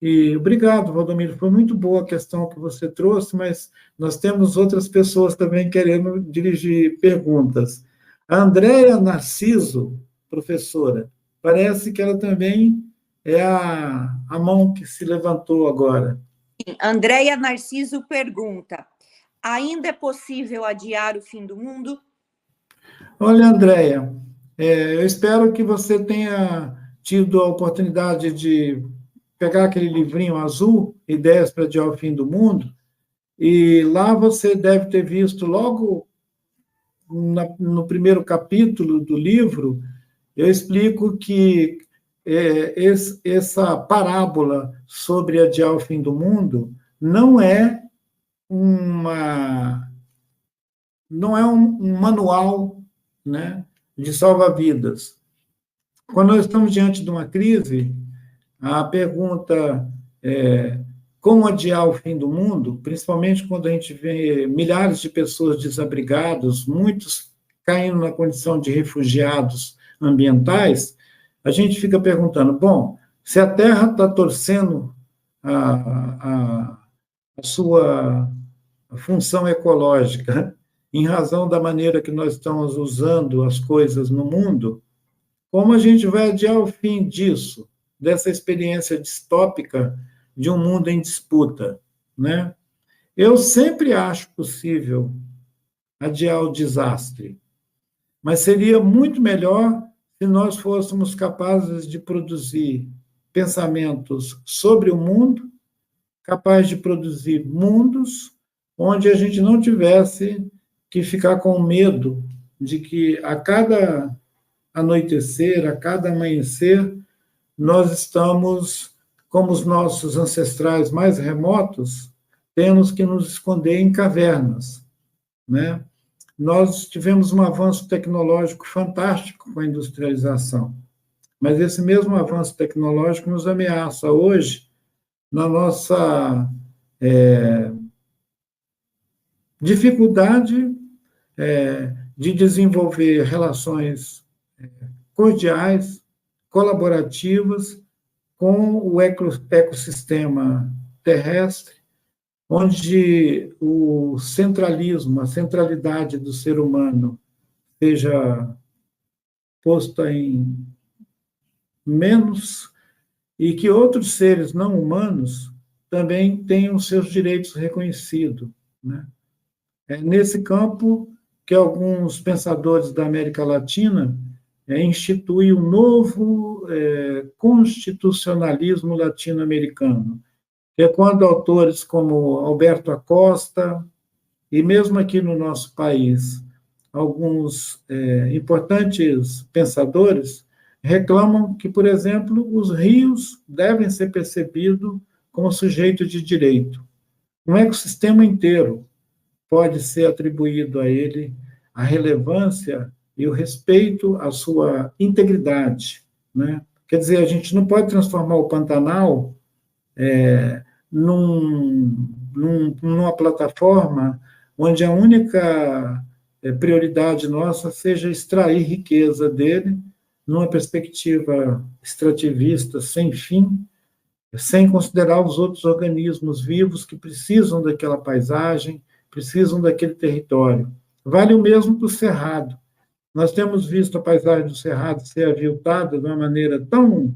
E obrigado, Valdomiro, foi muito boa a questão que você trouxe, mas nós temos outras pessoas também querendo dirigir perguntas. A Andréia Narciso, professora, parece que ela também é a mão que se levantou agora. Andréia Narciso pergunta: ainda é possível adiar o fim do mundo? Olha, Andréia, eu espero que você tenha tido a oportunidade de pegar aquele livrinho azul, Ideias para Adiar o Fim do Mundo, e lá você deve ter visto logo no primeiro capítulo do livro, eu explico que essa parábola sobre adiar o fim do mundo não é um manual, né, de salva-vidas. Quando nós estamos diante de uma crise, a pergunta é como adiar o fim do mundo, principalmente quando a gente vê milhares de pessoas desabrigadas, muitos caindo na condição de refugiados ambientais, a gente fica perguntando, bom, se a Terra está torcendo a sua função ecológica em razão da maneira que nós estamos usando as coisas no mundo, como a gente vai adiar o fim disso, dessa experiência distópica de um mundo em disputa, né? Eu sempre acho possível adiar o desastre, mas seria muito melhor se nós fôssemos capazes de produzir pensamentos sobre o mundo, capazes de produzir mundos onde a gente não tivesse que ficar com medo de que a cada anoitecer, a cada amanhecer, nós estamos, como os nossos ancestrais mais remotos, temos que nos esconder em cavernas, né? Nós tivemos um avanço tecnológico fantástico com a industrialização, mas esse mesmo avanço tecnológico nos ameaça hoje na nossa dificuldade de desenvolver relações cordiais, colaborativas com o ecossistema terrestre, onde o centralismo, a centralidade do ser humano seja posta em menos e que outros seres não humanos também tenham seus direitos reconhecidos, né? É nesse campo que alguns pensadores da América Latina instituem um novo constitucionalismo latino-americano, que é quando autores como Alberto Acosta, e mesmo aqui no nosso país, alguns importantes pensadores reclamam que, por exemplo, os rios devem ser percebidos como sujeito de direito. Um ecossistema inteiro pode ser atribuído a ele a relevância e o respeito à sua integridade, né? Quer dizer, a gente não pode transformar o Pantanal numa plataforma onde a única prioridade nossa seja extrair riqueza dele, numa perspectiva extrativista sem fim, sem considerar os outros organismos vivos que precisam daquela paisagem, precisam daquele território. Vale o mesmo para o Cerrado. Nós temos visto a paisagem do Cerrado ser aviltada de uma maneira tão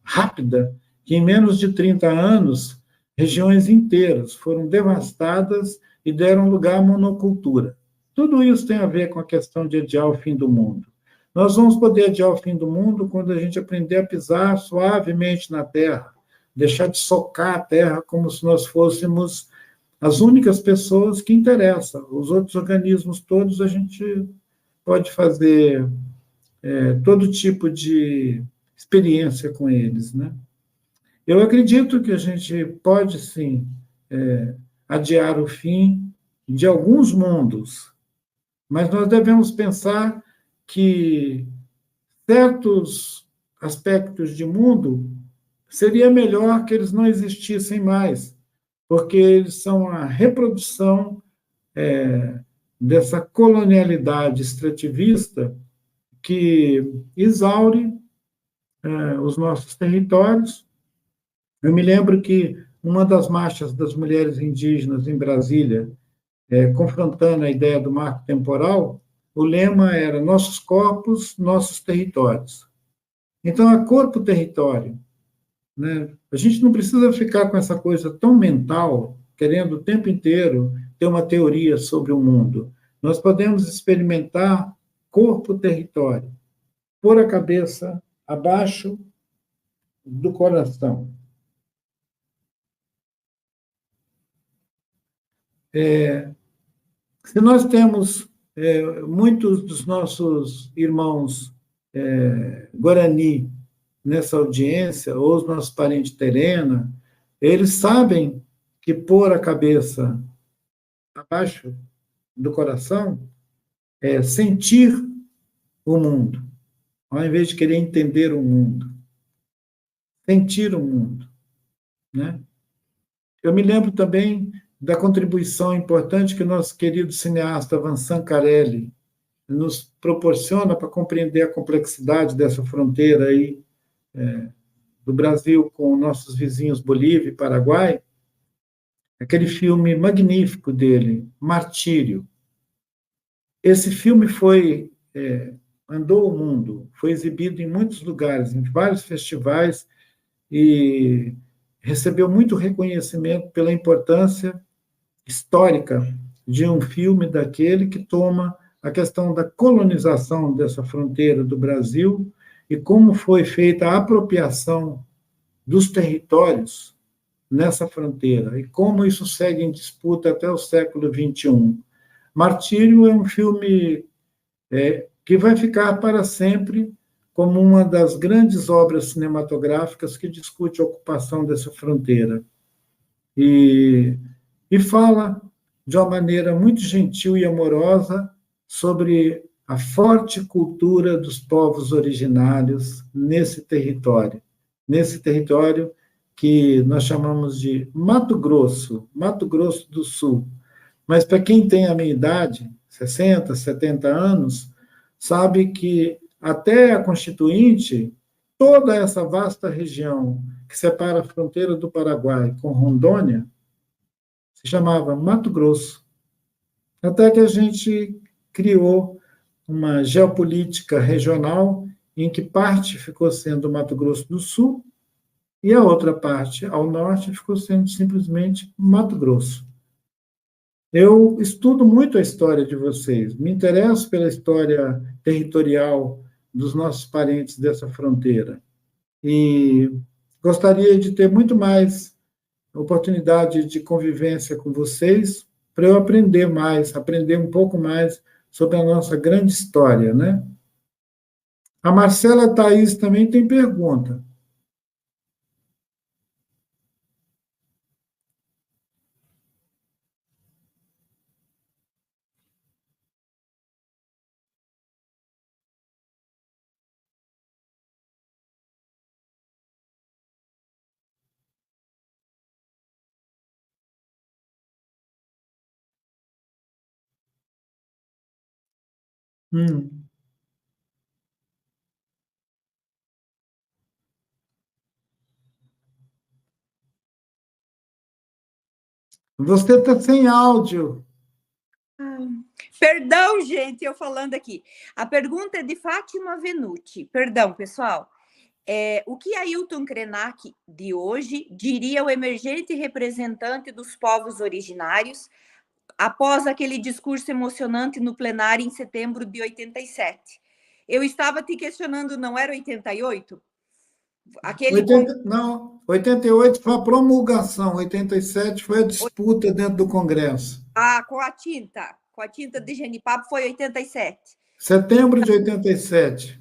rápida que, em menos de 30 anos, regiões inteiras foram devastadas e deram lugar à monocultura. Tudo isso tem a ver com a questão de adiar o fim do mundo. Nós vamos poder adiar o fim do mundo quando a gente aprender a pisar suavemente na terra, deixar de socar a terra como se nós fôssemos as únicas pessoas que interessam. Os outros organismos todos a gente pode fazer todo tipo de experiência com eles, né? Eu acredito que a gente pode, sim, adiar o fim de alguns mundos, mas nós devemos pensar que certos aspectos de mundo seria melhor que eles não existissem mais, porque eles são a reprodução dessa colonialidade extrativista que exaure os nossos territórios. Eu me lembro que uma das marchas das mulheres indígenas em Brasília, confrontando a ideia do marco temporal, o lema era nossos corpos, nossos territórios. Então, é corpo-território. Né? A gente não precisa ficar com essa coisa tão mental, querendo o tempo inteiro ter uma teoria sobre o mundo. Nós podemos experimentar corpo-território, pôr a cabeça abaixo do coração. Se nós temos muitos dos nossos irmãos Guarani nessa audiência, ou os nossos parentes Terena, eles sabem que pôr a cabeça abaixo do coração é sentir o mundo, ao invés de querer entender o mundo. Sentir o mundo, né? Eu me lembro também da contribuição importante que o nosso querido cineasta Vincent Carelli nos proporciona para compreender a complexidade dessa fronteira aí do Brasil com nossos vizinhos Bolívia e Paraguai, aquele filme magnífico dele, Martírio. Esse filme andou o mundo, foi exibido em muitos lugares, em vários festivais, e recebeu muito reconhecimento pela importância histórica de um filme daquele que toma a questão da colonização dessa fronteira do Brasil e como foi feita a apropriação dos territórios nessa fronteira e como isso segue em disputa até o século XXI. Martírio é um filme que vai ficar para sempre como uma das grandes obras cinematográficas que discute a ocupação dessa fronteira. E fala de uma maneira muito gentil e amorosa sobre a forte cultura dos povos originários nesse território que nós chamamos de Mato Grosso do Sul. Mas para quem tem a minha idade, 60, 70 anos, sabe que até a Constituinte, toda essa vasta região que separa a fronteira do Paraguai com Rondônia, se chamava Mato Grosso. Até que a gente criou uma geopolítica regional em que parte ficou sendo Mato Grosso do Sul e a outra parte, ao norte, ficou sendo simplesmente Mato Grosso. Eu estudo muito a história de vocês, me interesso pela história territorial dos nossos parentes dessa fronteira e gostaria de ter muito mais oportunidade de convivência com vocês para eu aprender um pouco mais sobre a nossa grande história, né? A Marcela Thaís também tem pergunta. Hum. Você está sem áudio. Perdão, gente, eu falando aqui. A pergunta é de Fátima Venuti. Perdão, pessoal. O que Ailton Krenak de hoje diria ao emergente representante dos povos originários após aquele discurso emocionante no plenário em setembro de 87? Eu estava te questionando, não era 88? Não, 88 foi a promulgação, 87 foi a disputa dentro do Congresso. Com a tinta de genipapo foi 87. Setembro de 87.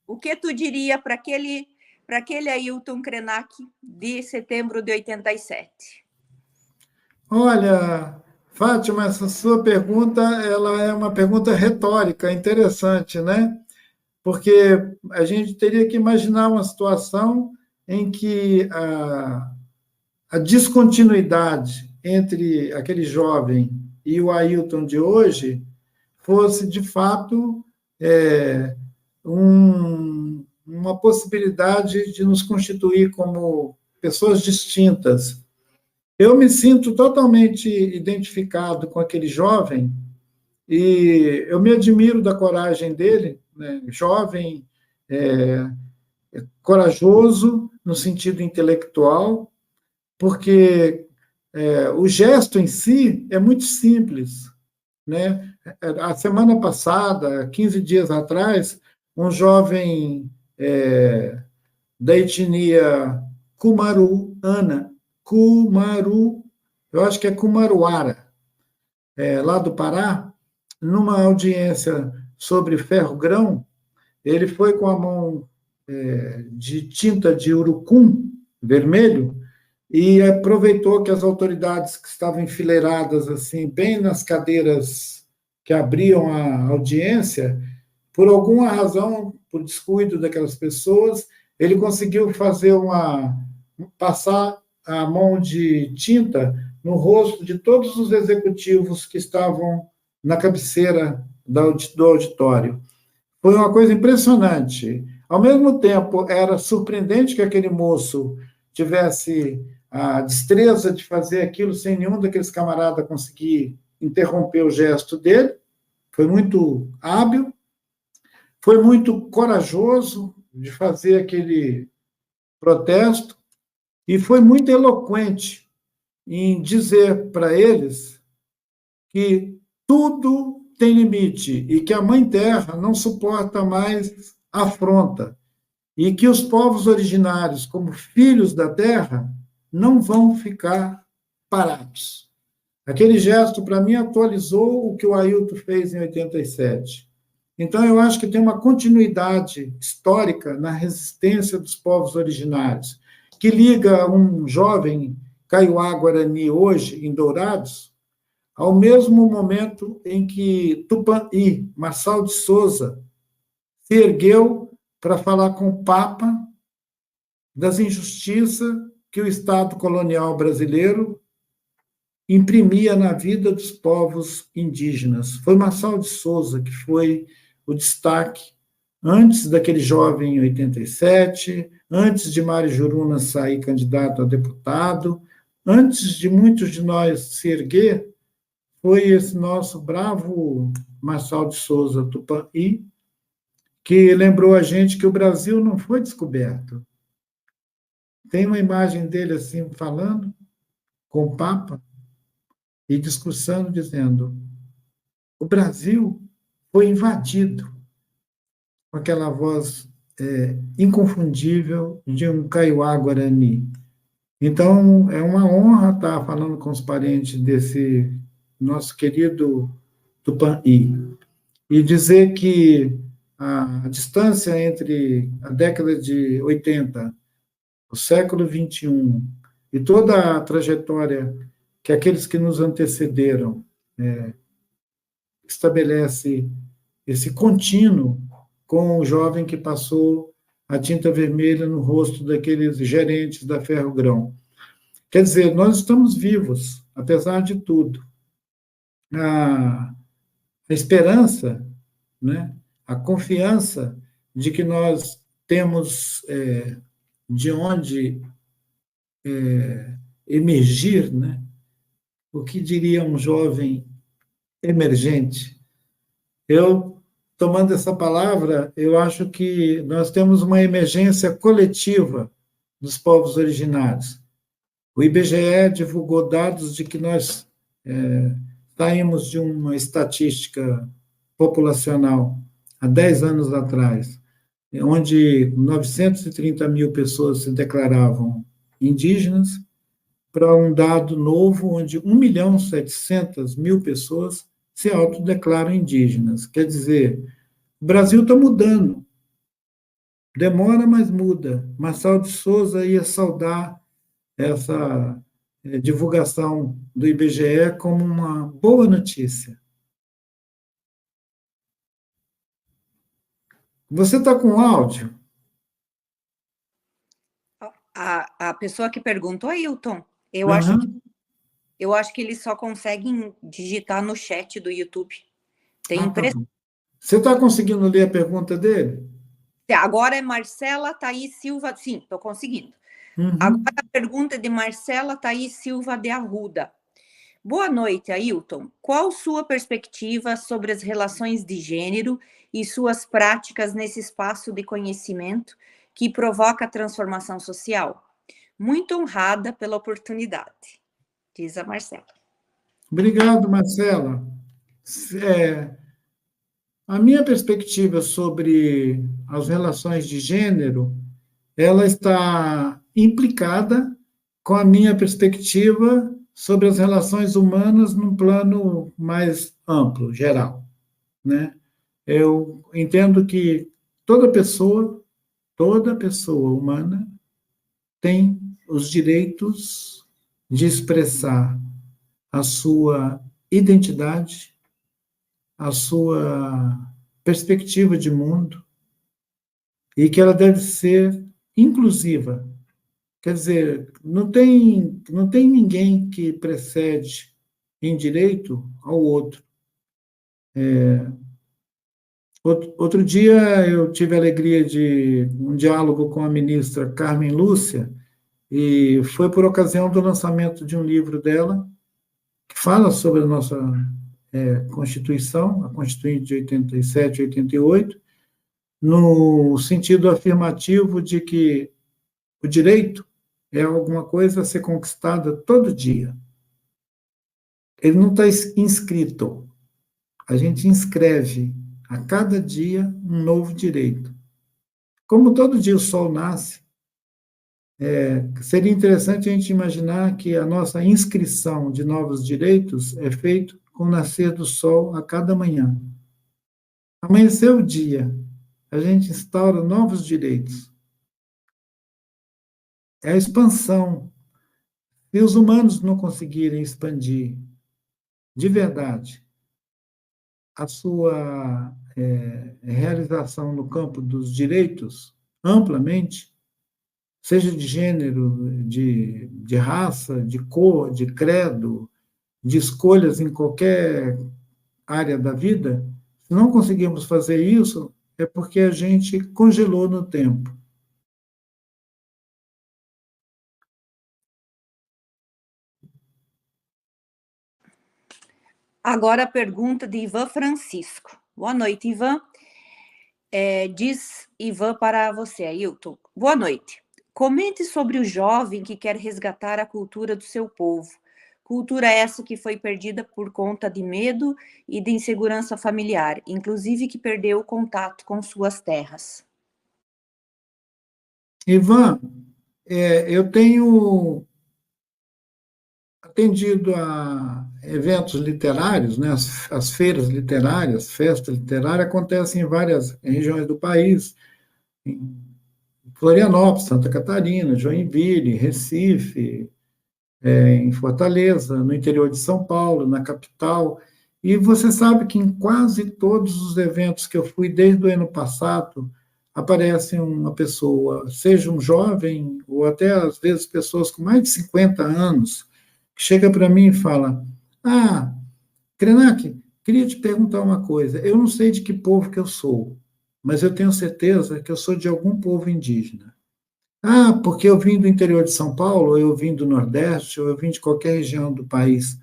O que tu diria para aquele Ailton Krenak de setembro de 87? Olha, Fátima, essa sua pergunta, ela é uma pergunta retórica, interessante, né? Porque a gente teria que imaginar uma situação em que a descontinuidade entre aquele jovem e o Ailton de hoje fosse, de fato, uma possibilidade de nos constituir como pessoas distintas. Eu me sinto totalmente identificado com aquele jovem e eu me admiro da coragem dele, né? Jovem, corajoso no sentido intelectual, porque o gesto em si é muito simples, né? A semana passada, 15 dias atrás, um jovem da etnia Kumaru, eu acho que é Kumaruara, lá do Pará, numa audiência sobre ferro-grão, ele foi com a mão de tinta de urucum vermelho e aproveitou que as autoridades que estavam enfileiradas assim, bem nas cadeiras que abriam a audiência, por alguma razão, por descuido daquelas pessoas, ele conseguiu passar a mão de tinta no rosto de todos os executivos que estavam na cabeceira do auditório. Foi uma coisa impressionante. Ao mesmo tempo, era surpreendente que aquele moço tivesse a destreza de fazer aquilo sem nenhum daqueles camaradas conseguir interromper o gesto dele. Foi muito hábil, foi muito corajoso de fazer aquele protesto e foi muito eloquente em dizer para eles que tudo tem limite e que a Mãe Terra não suporta mais afronta e que os povos originários, como filhos da Terra, não vão ficar parados. Aquele gesto, para mim, atualizou o que o Ailton fez em 87. Então, eu acho que tem uma continuidade histórica na resistência dos povos originários, que liga um jovem Kaiowá-Guarani hoje, em Dourados, ao mesmo momento em que Tupã-I, Marçal de Souza, se ergueu para falar com o Papa das injustiças que o Estado colonial brasileiro imprimia na vida dos povos indígenas. Foi Marçal de Souza que foi o destaque antes daquele jovem em 87, antes de Mário Juruna sair candidato a deputado, antes de muitos de nós se erguer, foi esse nosso bravo Marçal de Souza Tupã-I, que lembrou a gente que o Brasil não foi descoberto. Tem uma imagem dele assim, falando com o Papa e discursando, dizendo: o Brasil foi invadido, com aquela voz inconfundível de um Kaiowá-Guarani. Então, é uma honra estar falando com os parentes desse nosso querido Tupã-I e dizer que a distância entre a década de 80, o século 21 e toda a trajetória que aqueles que nos antecederam estabelece esse contínuo com o jovem que passou a tinta vermelha no rosto daqueles gerentes da Ferro-Grão. Quer dizer, nós estamos vivos, apesar de tudo. A esperança, né, a confiança de que nós temos de onde emergir, né? O que diria um jovem emergente. Eu, tomando essa palavra, eu acho que nós temos uma emergência coletiva dos povos originários. O IBGE divulgou dados de que nós saímos de uma estatística populacional há 10 anos atrás, onde 930 mil pessoas se declaravam indígenas, para um dado novo, onde 1.700.000 pessoas se autodeclaram indígenas. Quer dizer, o Brasil está mudando. Demora, mas muda. Marçal de Souza ia saudar essa divulgação do IBGE como uma boa notícia. Você está com áudio? A pessoa que perguntou, Ailton, eu acho que eles só conseguem digitar no chat do YouTube. Tem impressão. Você está conseguindo ler a pergunta dele? Agora é Marcela Thaís Silva. Sim, estou conseguindo. Agora a pergunta é de Marcela Thaís Silva de Arruda. Boa noite, Ailton. Qual sua perspectiva sobre as relações de gênero e suas práticas nesse espaço de conhecimento que provoca a transformação social? Muito honrada pela oportunidade, diz a Marcela. Obrigado, Marcela. A minha perspectiva sobre as relações de gênero, ela está implicada com a minha perspectiva sobre as relações humanas num plano mais amplo, geral, né? Eu entendo que toda pessoa humana tem os direitos de expressar a sua identidade, a sua perspectiva de mundo, e que ela deve ser inclusiva. Quer dizer, não tem ninguém que precede em direito ao outro. Outro dia eu tive a alegria de um diálogo com a ministra Carmen Lúcia, e foi por ocasião do lançamento de um livro dela, que fala sobre a nossa Constituição, a Constituinte de 87 e 88, no sentido afirmativo de que o direito é alguma coisa a ser conquistada todo dia. Ele não está inscrito. A gente inscreve a cada dia um novo direito. Como todo dia o sol nasce, seria interessante a gente imaginar que a nossa inscrição de novos direitos é feita com o nascer do sol a cada manhã. Amanheceu o dia, a gente instaura novos direitos. É a expansão. Se os humanos não conseguirem expandir de verdade a sua realização no campo dos direitos, amplamente, seja de gênero, de raça, de cor, de credo, de escolhas em qualquer área da vida, se não conseguirmos fazer isso, é porque a gente congelou no tempo. Agora a pergunta de Ivan Francisco. Boa noite, Ivan. Diz Ivan para você, Ailton. Boa noite. Comente sobre o jovem que quer resgatar a cultura do seu povo. Cultura essa que foi perdida por conta de medo e de insegurança familiar, inclusive que perdeu o contato com suas terras. Ivan, eu tenho atendido a eventos literários, né? As feiras literárias, festa literária, acontecem em várias regiões do país, em Florianópolis, Santa Catarina, Joinville, Recife, em Fortaleza, no interior de São Paulo, na capital. E você sabe que em quase todos os eventos que eu fui desde o ano passado, aparece uma pessoa, seja um jovem, ou até às vezes pessoas com mais de 50 anos, que chega para mim e fala: Krenak, queria te perguntar uma coisa. Eu não sei de que povo que eu sou, mas eu tenho certeza que eu sou de algum povo indígena. Porque eu vim do interior de São Paulo, ou eu vim do Nordeste, ou eu vim de qualquer região do país.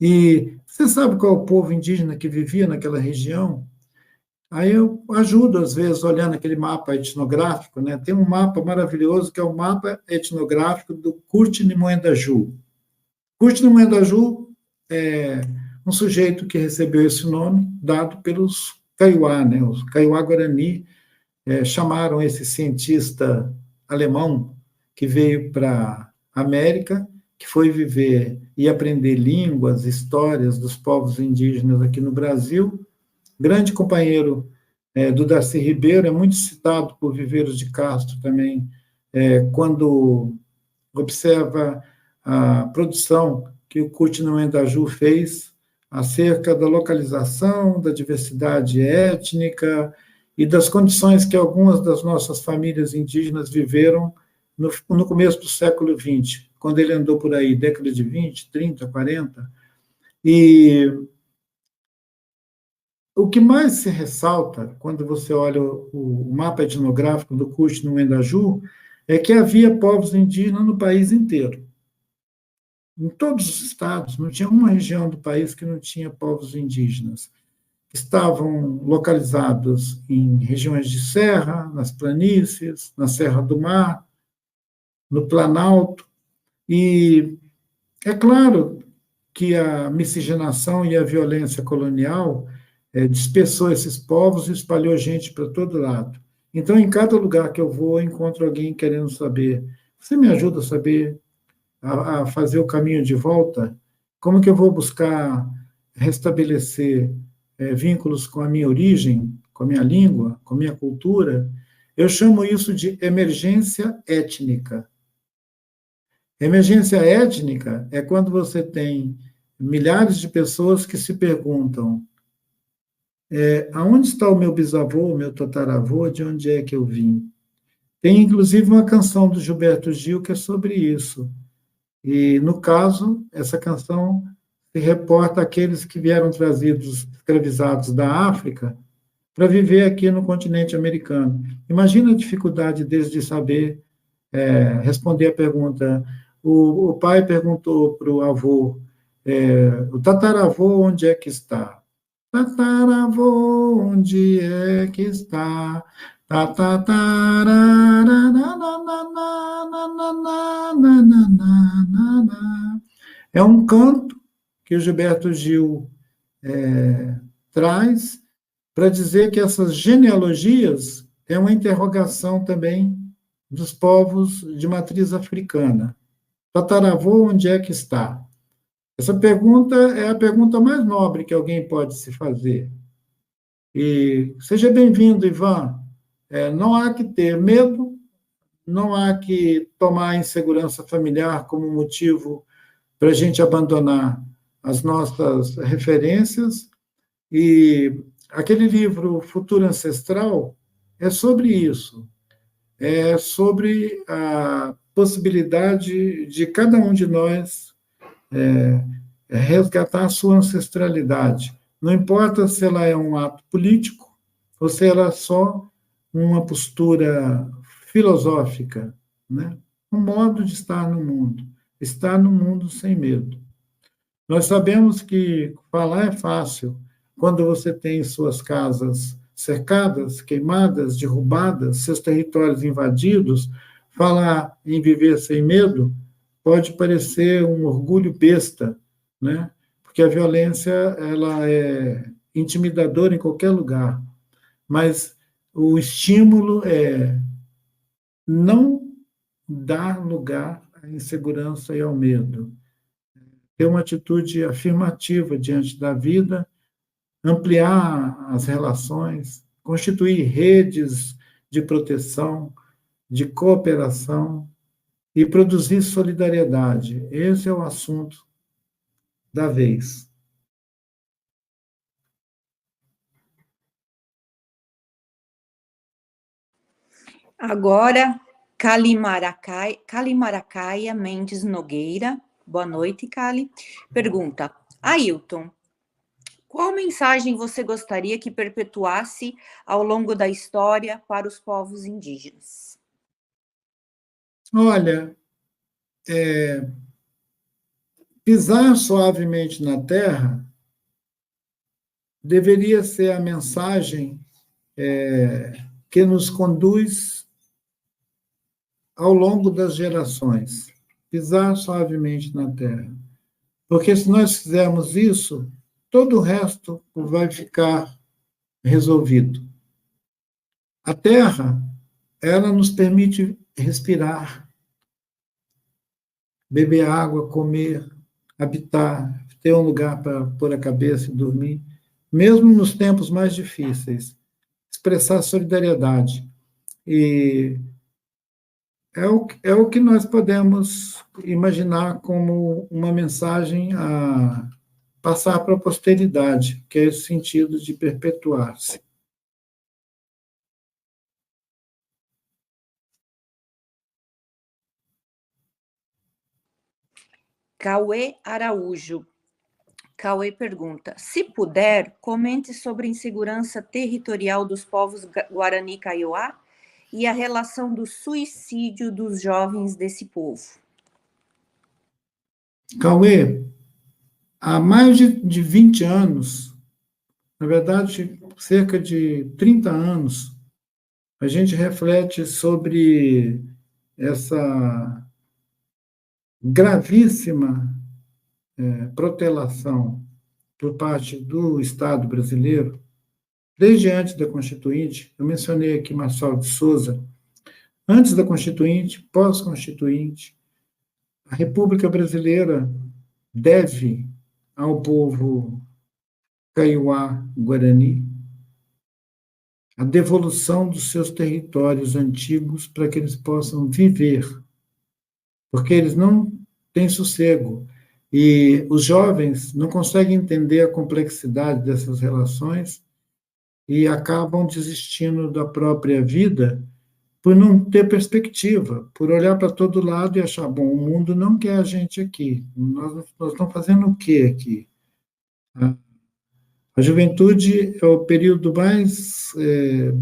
E você sabe qual é o povo indígena que vivia naquela região? Aí eu ajudo, às vezes, olhando aquele mapa etnográfico, né? Tem um mapa maravilhoso, que é o mapa etnográfico do Curti-Moendaju. Curti-Moendaju é um sujeito que recebeu esse nome, dado pelos Kaiowá, né? Os Kaiowá-Guarani chamaram esse cientista alemão que veio para a América, que foi viver e aprender línguas, histórias dos povos indígenas aqui no Brasil, grande companheiro do Darcy Ribeiro, é muito citado por Viveiros de Castro também, quando observa a produção que o Curti-Moendaju fez acerca da localização, da diversidade étnica e das condições que algumas das nossas famílias indígenas viveram no começo do século XX, quando ele andou por aí, década de 20, 30, 40, e o que mais se ressalta quando você olha o mapa etnográfico do Curti-Moendaju é que havia povos indígenas no país inteiro. Em todos os estados, não tinha uma região do país que não tinha povos indígenas. Estavam localizados em regiões de serra, nas planícies, na Serra do Mar, no Planalto, e é claro que a miscigenação e a violência colonial dispersou esses povos e espalhou gente para todo lado. Então, em cada lugar que eu vou, eu encontro alguém querendo saber. Você me ajuda a saber, a fazer o caminho de volta? Como que eu vou buscar restabelecer vínculos com a minha origem, com a minha língua, com a minha cultura? Eu chamo isso de emergência étnica. Emergência étnica é quando você tem milhares de pessoas que se perguntam aonde está o meu bisavô, o meu tataravô, de onde é que eu vim? Tem, inclusive, uma canção do Gilberto Gil que é sobre isso. E, no caso, essa canção se reporta àqueles que vieram trazidos, escravizados da África, para viver aqui no continente americano. Imagina a dificuldade deles de saber responder a pergunta. O pai perguntou para o avô, o tataravô, onde é que está? Tataravô, onde é que está? É um canto que o Gilberto Gil traz para dizer que essas genealogias é uma interrogação também dos povos de matriz africana. Tataravô, onde é que está? Essa pergunta é a pergunta mais nobre que alguém pode se fazer. E seja bem-vindo, Ivan. Não há que ter medo, não há que tomar a insegurança familiar como motivo para a gente abandonar as nossas referências. E aquele livro Futuro Ancestral é sobre isso. É sobre a possibilidade de cada um de nós resgatar a sua ancestralidade. Não importa se ela é um ato político ou se ela é só uma postura filosófica, né? Um modo de estar no mundo sem medo. Nós sabemos que falar é fácil quando você tem suas casas cercadas, queimadas, derrubadas, seus territórios invadidos. Falar em viver sem medo pode parecer um orgulho besta, né? Porque a violência ela é intimidadora em qualquer lugar, mas o estímulo é não dar lugar à insegurança e ao medo. Ter uma atitude afirmativa diante da vida, ampliar as relações, constituir redes de proteção, de cooperação e produzir solidariedade. Esse é o assunto da vez. Agora, Calimaracaia Mendes Nogueira, boa noite, Cali, pergunta, Ailton, qual mensagem você gostaria que perpetuasse ao longo da história para os povos indígenas? Olha, pisar suavemente na terra deveria ser a mensagem que nos conduz ao longo das gerações. Pisar suavemente na terra. Porque se nós fizermos isso, todo o resto vai ficar resolvido. A terra, ela nos permite respirar, beber água, comer, habitar, ter um lugar para pôr a cabeça e dormir, mesmo nos tempos mais difíceis, expressar solidariedade. E é o que nós podemos imaginar como uma mensagem a passar para a posteridade, que é esse sentido de perpetuar-se. Cauê Araújo. Cauê pergunta: se puder, comente sobre a insegurança territorial dos povos Guarani Kaiowá e a relação do suicídio dos jovens desse povo. Cauê, há mais de 20 anos, na verdade, cerca de 30 anos, a gente reflete sobre essa gravíssima protelação por parte do Estado brasileiro, desde antes da Constituinte. Eu mencionei aqui Marçal de Souza. Antes da Constituinte, pós-Constituinte, a República Brasileira deve ao povo Kaiowá-Guarani a devolução dos seus territórios antigos para que eles possam viver, porque eles não têm sossego. E os jovens não conseguem entender a complexidade dessas relações e acabam desistindo da própria vida por não ter perspectiva, por olhar para todo lado e achar, bom, o mundo não quer a gente aqui, nós estamos fazendo o quê aqui? A juventude é o período mais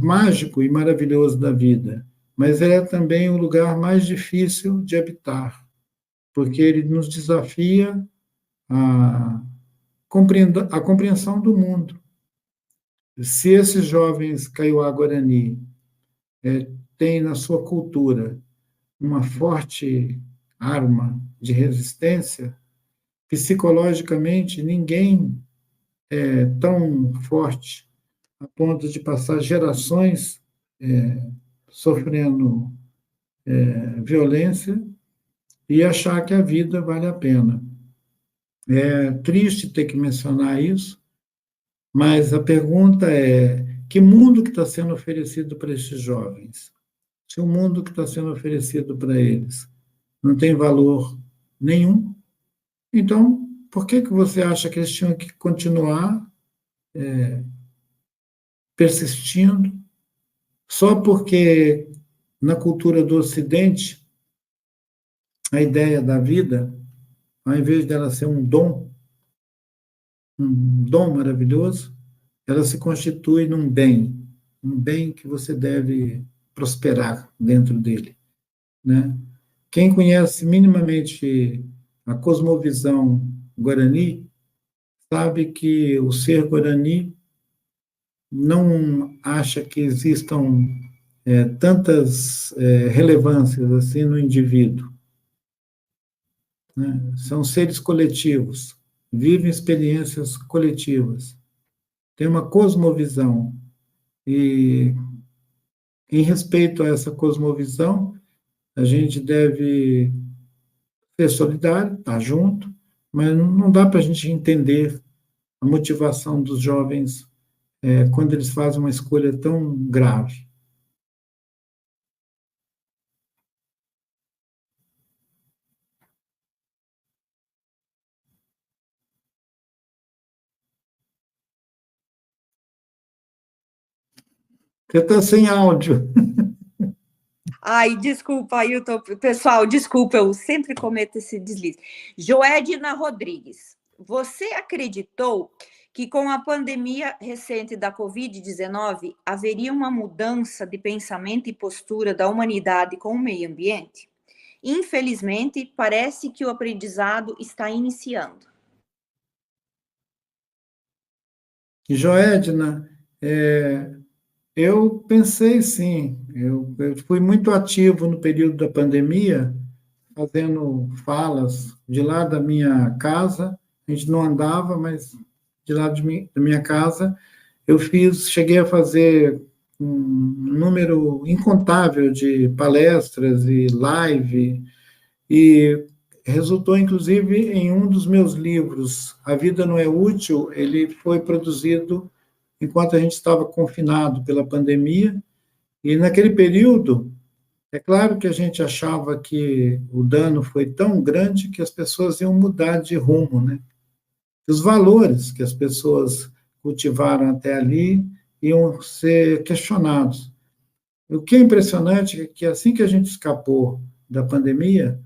mágico e maravilhoso da vida, mas é também o lugar mais difícil de habitar, porque ele nos desafia a compreensão do mundo. Se esses jovens Kaiowá-Guarani têm na sua cultura uma forte arma de resistência, psicologicamente ninguém é tão forte a ponto de passar gerações sofrendo violência e achar que a vida vale a pena. É triste ter que mencionar isso, mas a pergunta é: que mundo que está sendo oferecido para esses jovens? Se o mundo que está sendo oferecido para eles não tem valor nenhum, então por que você acha que eles tinham que continuar persistindo só porque na cultura do Ocidente a ideia da vida, ao invés dela ser um dom maravilhoso, ela se constitui num um bem que você deve prosperar dentro dele, né? Quem conhece minimamente a cosmovisão guarani sabe que o ser guarani não acha que existam tantas relevâncias assim no indivíduo, né? São seres coletivos, vivem experiências coletivas, têm uma cosmovisão e, em respeito a essa cosmovisão, a gente deve ser solidário, estar junto, mas não dá para a gente entender a motivação dos jovens quando eles fazem uma escolha tão grave. Você está sem áudio. Ai, desculpa, Ailton. Pessoal, desculpa, eu sempre cometo esse deslize. Joedna Rodrigues, você acreditou que com a pandemia recente da Covid-19 haveria uma mudança de pensamento e postura da humanidade com o meio ambiente? Infelizmente, parece que o aprendizado está iniciando. Joedna, eu pensei sim, eu fui muito ativo no período da pandemia, fazendo falas de lá da minha casa, a gente não andava, mas de lá da minha casa, cheguei a fazer um número incontável de palestras e live, e resultou, inclusive, em um dos meus livros, A Vida Não é Útil, ele foi produzido enquanto a gente estava confinado pela pandemia, e naquele período, é claro que a gente achava que o dano foi tão grande que as pessoas iam mudar de rumo, né? Os valores que as pessoas cultivaram até ali iam ser questionados. O que é impressionante é que assim que a gente escapou da pandemia,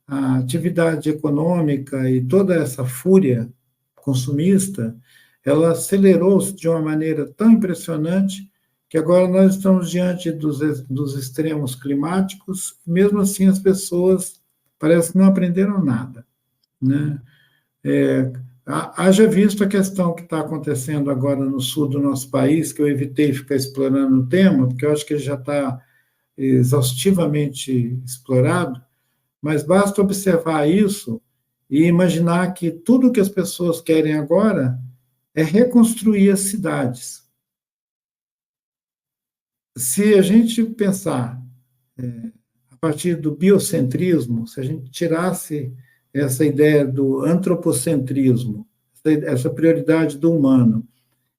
a atividade econômica e toda essa fúria consumista, ela acelerou-se de uma maneira tão impressionante que agora nós estamos diante dos extremos climáticos, e mesmo assim as pessoas parece que não aprenderam nada, né? Haja visto a questão que está acontecendo agora no sul do nosso país, que eu evitei ficar explorando o tema, porque eu acho que ele já está exaustivamente explorado, mas basta observar isso e imaginar que tudo que as pessoas querem agora é reconstruir as cidades. Se a gente pensar a partir do biocentrismo, se a gente tirasse essa ideia do antropocentrismo, essa prioridade do humano,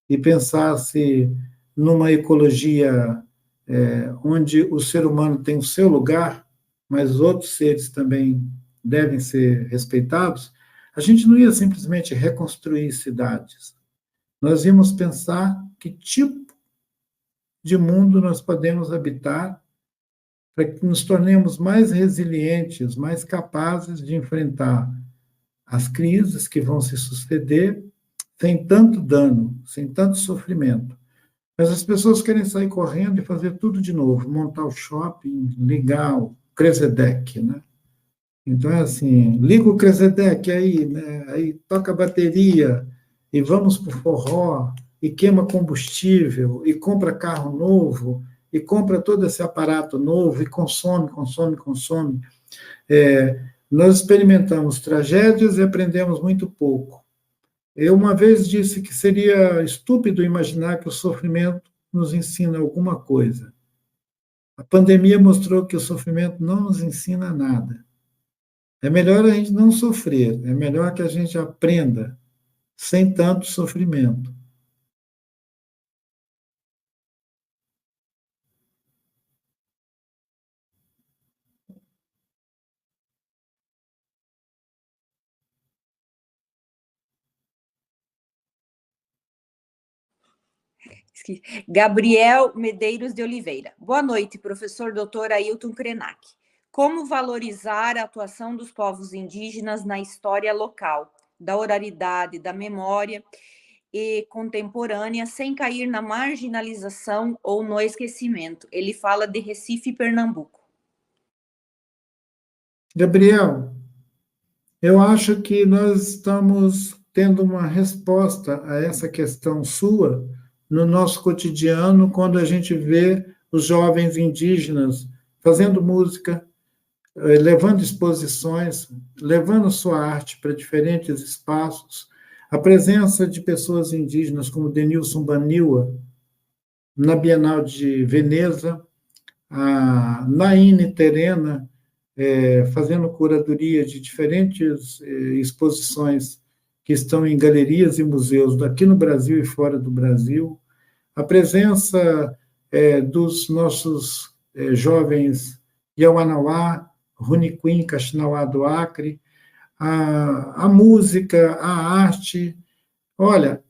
e pensasse numa ecologia onde o ser humano tem o seu lugar, mas os outros seres também devem ser respeitados, a gente não ia simplesmente reconstruir cidades. Nós íamos pensar que tipo de mundo nós podemos habitar para que nos tornemos mais resilientes, mais capazes de enfrentar as crises que vão se suceder sem tanto dano, sem tanto sofrimento. Mas as pessoas querem sair correndo e fazer tudo de novo, montar o shopping, ligar o Kresedec, né? Então é assim, liga o Kresedec aí, né? Aí toca a bateria e vamos para o forró e queima combustível e compra carro novo e compra todo esse aparato novo e consome, consome, consome. Nós experimentamos tragédias e aprendemos muito pouco. Eu uma vez disse que seria estúpido imaginar que o sofrimento nos ensina alguma coisa. A pandemia mostrou que o sofrimento não nos ensina nada. É melhor a gente não sofrer, é melhor que a gente aprenda sem tanto sofrimento. Gabriel Medeiros de Oliveira. Boa noite, professor Dr. Ailton Krenak. Como valorizar a atuação dos povos indígenas na história local, da oralidade, da memória e contemporânea, sem cair na marginalização ou no esquecimento? Ele fala de Recife, Pernambuco. Gabriel, eu acho que nós estamos tendo uma resposta a essa questão sua no nosso cotidiano, quando a gente vê os jovens indígenas fazendo música, levando exposições, levando sua arte para diferentes espaços. A presença de pessoas indígenas como Denilson Baniwa na Bienal de Veneza, a Naine Terena fazendo curadoria de diferentes exposições que estão em galerias e museus daqui no Brasil e fora do Brasil, a presença dos nossos jovens Yawanawá, Runiquim, Caxinauá do Acre, a música, a arte. Olha,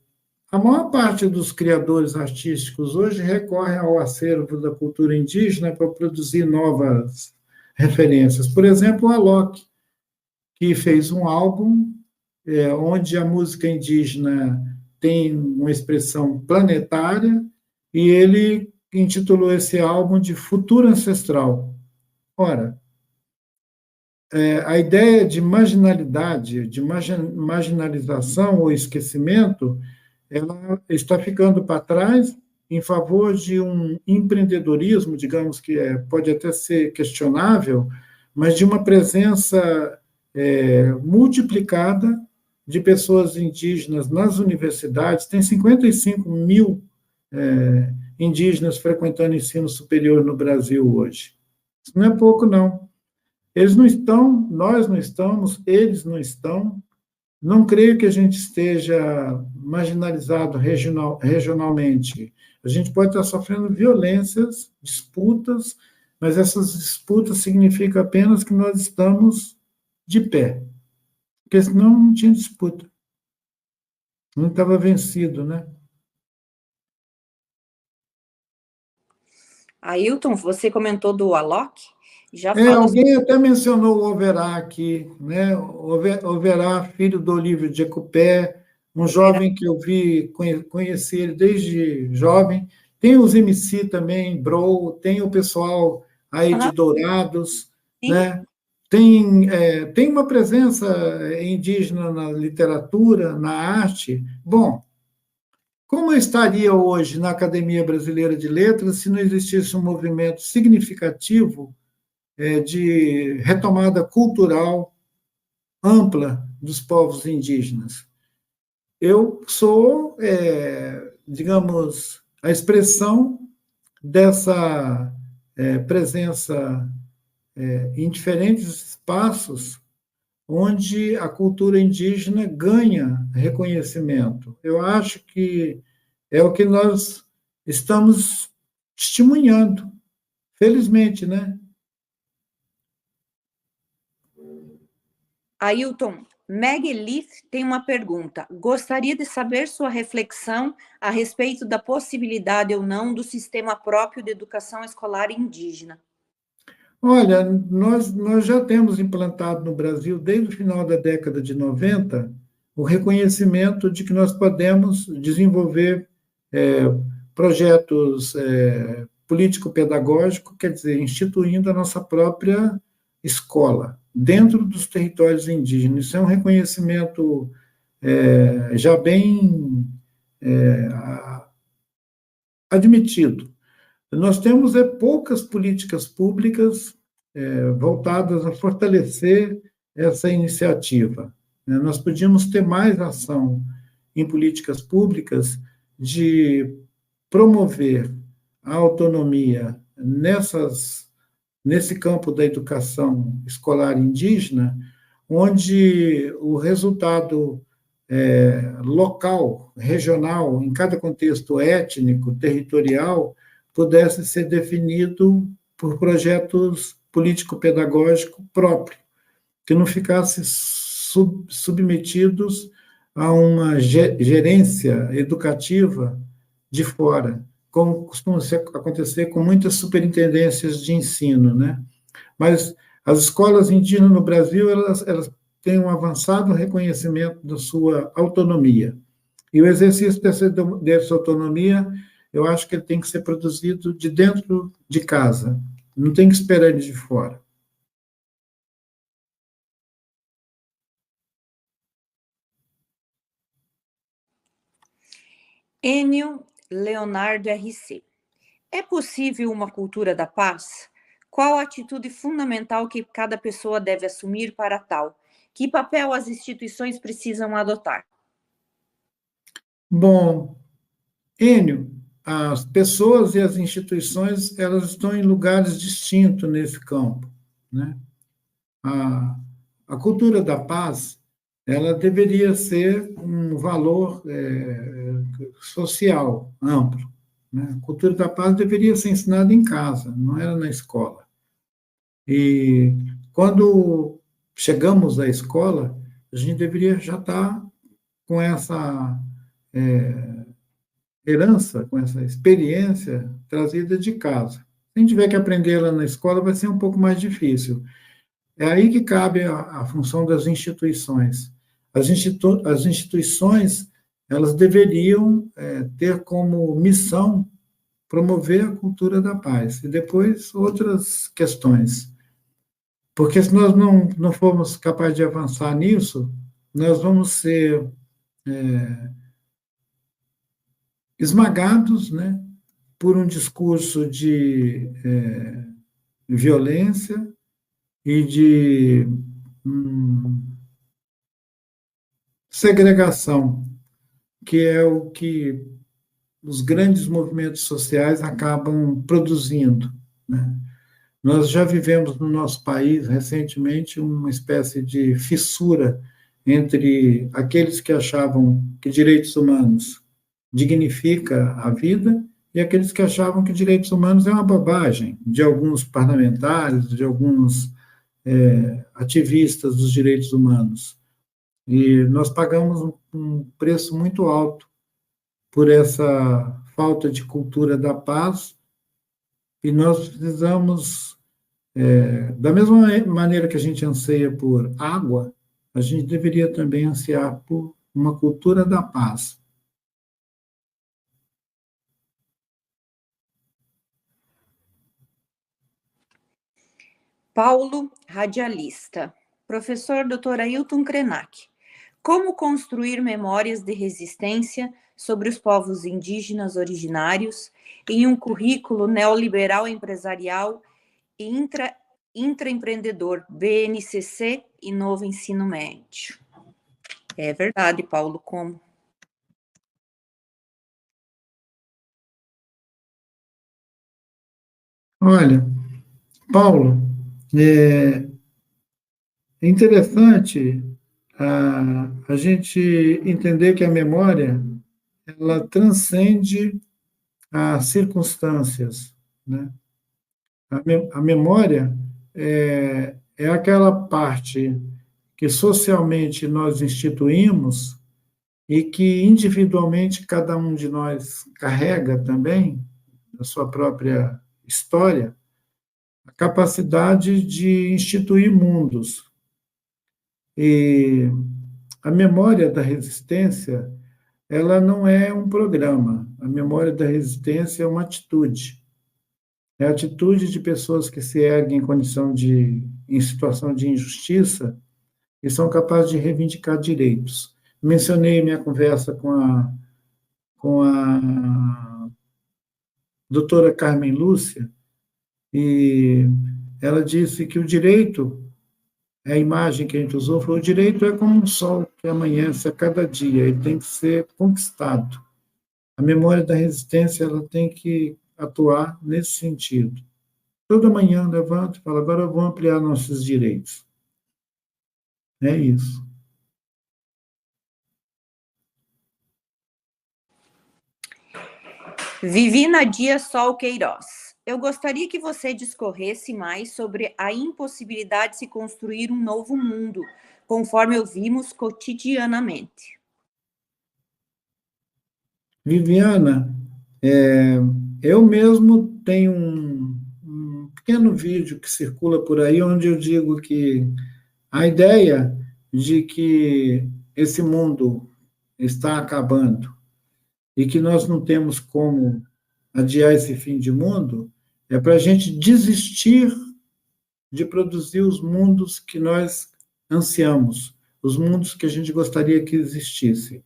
a maior parte dos criadores artísticos hoje recorre ao acervo da cultura indígena para produzir novas referências. Por exemplo, o Alok, que fez um álbum onde a música indígena tem uma expressão planetária, e ele intitulou esse álbum de Futuro Ancestral. Ora, a ideia de marginalidade, de marginalização ou esquecimento, ela está ficando para trás em favor de um empreendedorismo, digamos que pode até ser questionável, mas de uma presença multiplicada de pessoas indígenas nas universidades. Tem 55 mil indígenas frequentando ensino superior no Brasil hoje. Isso não é pouco, não. Eles não estão, nós não estamos, eles não estão. Não creio que a gente esteja marginalizado regionalmente. A gente pode estar sofrendo violências, disputas, mas essas disputas significam apenas que nós estamos de pé. Porque senão não tinha disputa. Não estava vencido, né? Ailton, você comentou do Alok? Já fala... Alguém até mencionou o Overá aqui, né? Overá, filho do Olívio de Ecupé, um jovem que eu conheci ele desde jovem. Tem os MC também, Bro, tem o pessoal aí de Dourados, né? Tem uma presença indígena na literatura, na arte. Bom, como eu estaria hoje na Academia Brasileira de Letras se não existisse um movimento significativo de retomada cultural ampla dos povos indígenas? Eu sou, digamos, a expressão dessa presença em diferentes espaços onde a cultura indígena ganha reconhecimento. Eu acho que é o que nós estamos testemunhando, felizmente, né? Ailton, Meg Leaf tem uma pergunta. Gostaria de saber sua reflexão a respeito da possibilidade ou não do sistema próprio de educação escolar indígena. Olha, nós já temos implantado no Brasil, desde o final da década de 90, o reconhecimento de que nós podemos desenvolver projetos político-pedagógicos, quer dizer, instituindo a nossa própria escola, dentro dos territórios indígenas. Isso é um reconhecimento já bem admitido. Nós temos poucas políticas públicas voltadas a fortalecer essa iniciativa. Nós podíamos ter mais ação em políticas públicas de promover a autonomia nesse campo da educação escolar indígena, onde o resultado local, regional, em cada contexto étnico, territorial, pudesse ser definido por projetos político-pedagógicos próprios, que não ficassem submetidos a uma gerência educativa de fora, como costuma acontecer com muitas superintendências de ensino, né? Mas as escolas indígenas no Brasil, elas têm um avançado reconhecimento da sua autonomia. E o exercício dessa autonomia, eu acho que ele tem que ser produzido de dentro de casa, não tem que esperar ele de fora. Enio Leonardo RC. É possível uma cultura da paz? Qual a atitude fundamental que cada pessoa deve assumir para tal? Que papel as instituições precisam adotar? Bom, Enio, as pessoas e as instituições, elas estão em lugares distintos nesse campo, né? A cultura da paz, ela deveria ser um valor social amplo, né? A cultura da paz deveria ser ensinada em casa, não era na escola. E quando chegamos à escola, a gente deveria já estar com essa herança, com essa experiência trazida de casa. Se a gente tiver que aprender lá na escola, vai ser um pouco mais difícil. É aí que cabe a função das instituições. As instituições, elas deveriam ter como missão promover a cultura da paz, e depois outras questões. Porque se nós não formos capazes de avançar nisso, nós vamos ser esmagados, né, por um discurso de violência e de segregação, que é o que os grandes movimentos sociais acabam produzindo, né? Nós já vivemos no nosso país, recentemente, uma espécie de fissura entre aqueles que achavam que direitos humanos dignifica a vida e aqueles que achavam que direitos humanos é uma bobagem, de alguns parlamentares, de alguns ativistas dos direitos humanos. E nós pagamos um preço muito alto por essa falta de cultura da paz, e nós precisamos, da mesma maneira que a gente anseia por água, a gente deveria também ansiar por uma cultura da paz. Paulo, radialista. Professor Dr. Ailton Krenak. Como construir memórias de resistência sobre os povos indígenas originários em um currículo neoliberal empresarial e intraempreendedor, BNCC e novo ensino médio? É verdade, Paulo, como? Olha, Paulo, é interessante a gente entender que a memória ela transcende as circunstâncias, né? A memória é aquela parte que socialmente nós instituímos e que individualmente cada um de nós carrega também, a sua própria história, a capacidade de instituir mundos. E a memória da resistência, ela não é um programa. A memória da resistência é uma atitude. É a atitude de pessoas que se erguem em situação de injustiça e são capazes de reivindicar direitos. Mencionei minha conversa com a doutora Carmen Lúcia, e ela disse que o direito, a imagem que a gente usou foi: o direito é como um sol que amanhece a cada dia, ele tem que ser conquistado. A memória da resistência ela tem que atuar nesse sentido. Toda manhã levanto e falo: agora vamos ampliar nossos direitos. É isso. Vivina Dias Sol Queiroz. Eu gostaria que você discorresse mais sobre a impossibilidade de se construir um novo mundo, conforme ouvimos cotidianamente. Viviana, eu mesmo tenho um pequeno vídeo que circula por aí, onde eu digo que a ideia de que esse mundo está acabando e que nós não temos como adiar esse fim de mundo é para a gente desistir de produzir os mundos que nós ansiamos, os mundos que a gente gostaria que existissem.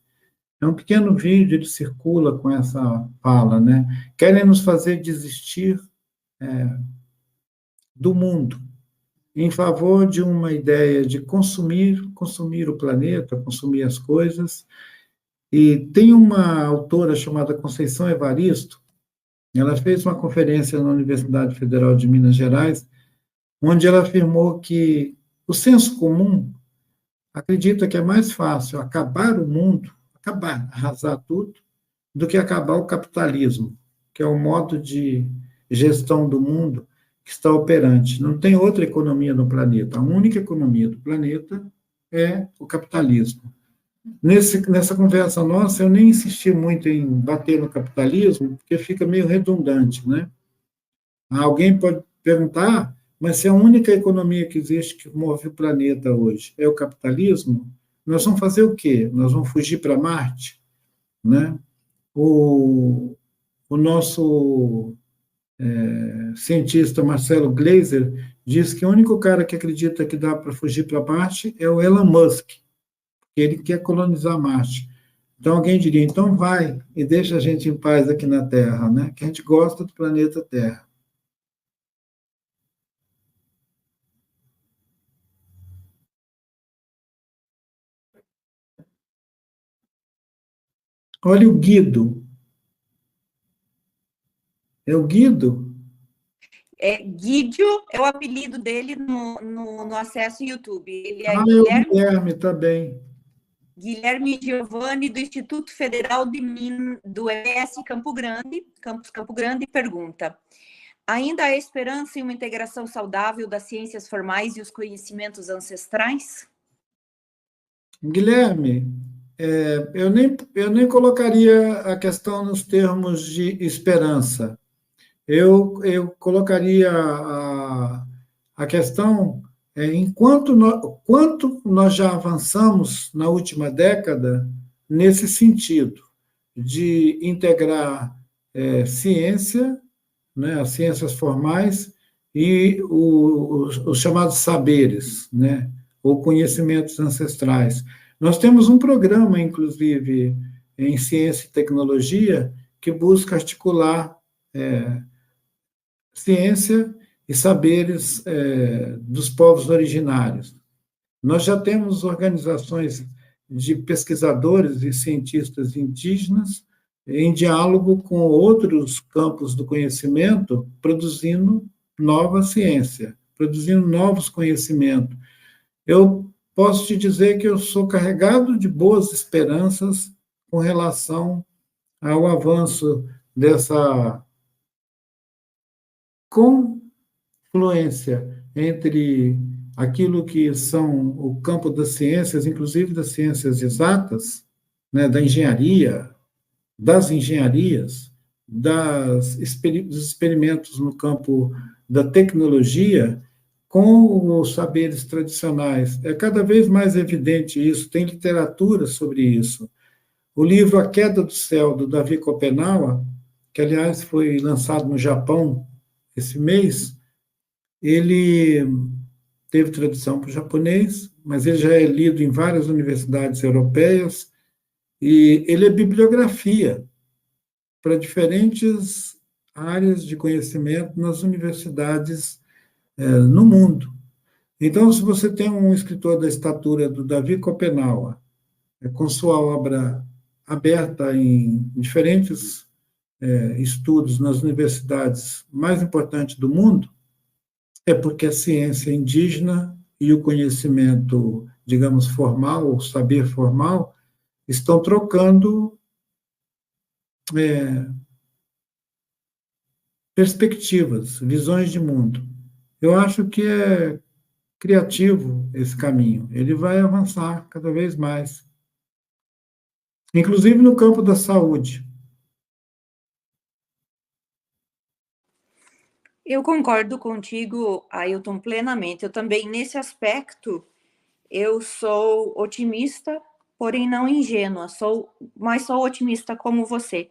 É um pequeno vídeo, ele circula com essa fala, né? Querem nos fazer desistir do mundo, em favor de uma ideia de consumir o planeta, consumir as coisas. E tem uma autora chamada Conceição Evaristo, ela fez uma conferência na Universidade Federal de Minas Gerais, onde ela afirmou que o senso comum acredita que é mais fácil acabar o mundo, arrasar tudo, do que acabar o capitalismo, que é o modo de gestão do mundo que está operante. Não tem outra economia no planeta. A única economia do planeta é o capitalismo. Nessa conversa nossa, eu nem insisti muito em bater no capitalismo, porque fica meio redundante, né? Alguém pode perguntar: mas se a única economia que existe que move o planeta hoje é o capitalismo, nós vamos fazer o quê? Nós vamos fugir para Marte? Né? O nosso cientista Marcelo Gleiser diz que o único cara que acredita que dá para fugir para Marte é o Elon Musk, que ele quer colonizar Marte. Então alguém diria, então vai e deixa a gente em paz aqui na Terra, né? Que a gente gosta do planeta Terra. Olha o Guido. É o Guido? Guidio é o apelido dele no acesso YouTube. Ele é É o Guilherme, tá bem. Guilherme Giovanni, do Instituto Federal do ES Campo Grande, Campus Campo Grande, pergunta: ainda há esperança em uma integração saudável das ciências formais e os conhecimentos ancestrais? Guilherme, eu nem colocaria a questão nos termos de esperança. Eu colocaria a questão quanto nós já avançamos na última década nesse sentido, de integrar ciência, né, as ciências formais e os chamados saberes, né, ou conhecimentos ancestrais. Nós temos um programa, inclusive, em ciência e tecnologia, que busca articular ciência e saberes dos povos originários. Nós já temos organizações de pesquisadores e cientistas indígenas em diálogo com outros campos do conhecimento, produzindo nova ciência, produzindo novos conhecimentos. Eu posso te dizer que eu sou carregado de boas esperanças com relação ao avanço dessa confluência entre aquilo que são o campo das ciências, inclusive das ciências exatas, né, da engenharia, das engenharias, dos experimentos no campo da tecnologia, com os saberes tradicionais. É cada vez mais evidente isso, tem literatura sobre isso. O livro A Queda do Céu, do Davi Copenaua, que, aliás, foi lançado no Japão esse mês, ele teve tradução para o japonês, mas ele já é lido em várias universidades europeias, e ele é bibliografia para diferentes áreas de conhecimento nas universidades no mundo. Então, se você tem um escritor da estatura do Davi Copenaua, com sua obra aberta em diferentes estudos nas universidades mais importantes do mundo, é porque a ciência indígena e o conhecimento, digamos, formal, o saber formal, estão trocando perspectivas, visões de mundo. Eu acho que é criativo esse caminho, ele vai avançar cada vez mais, inclusive no campo da saúde. Eu concordo contigo, Ailton, plenamente. Eu também, nesse aspecto, eu sou otimista, porém não ingênua, mas sou otimista como você.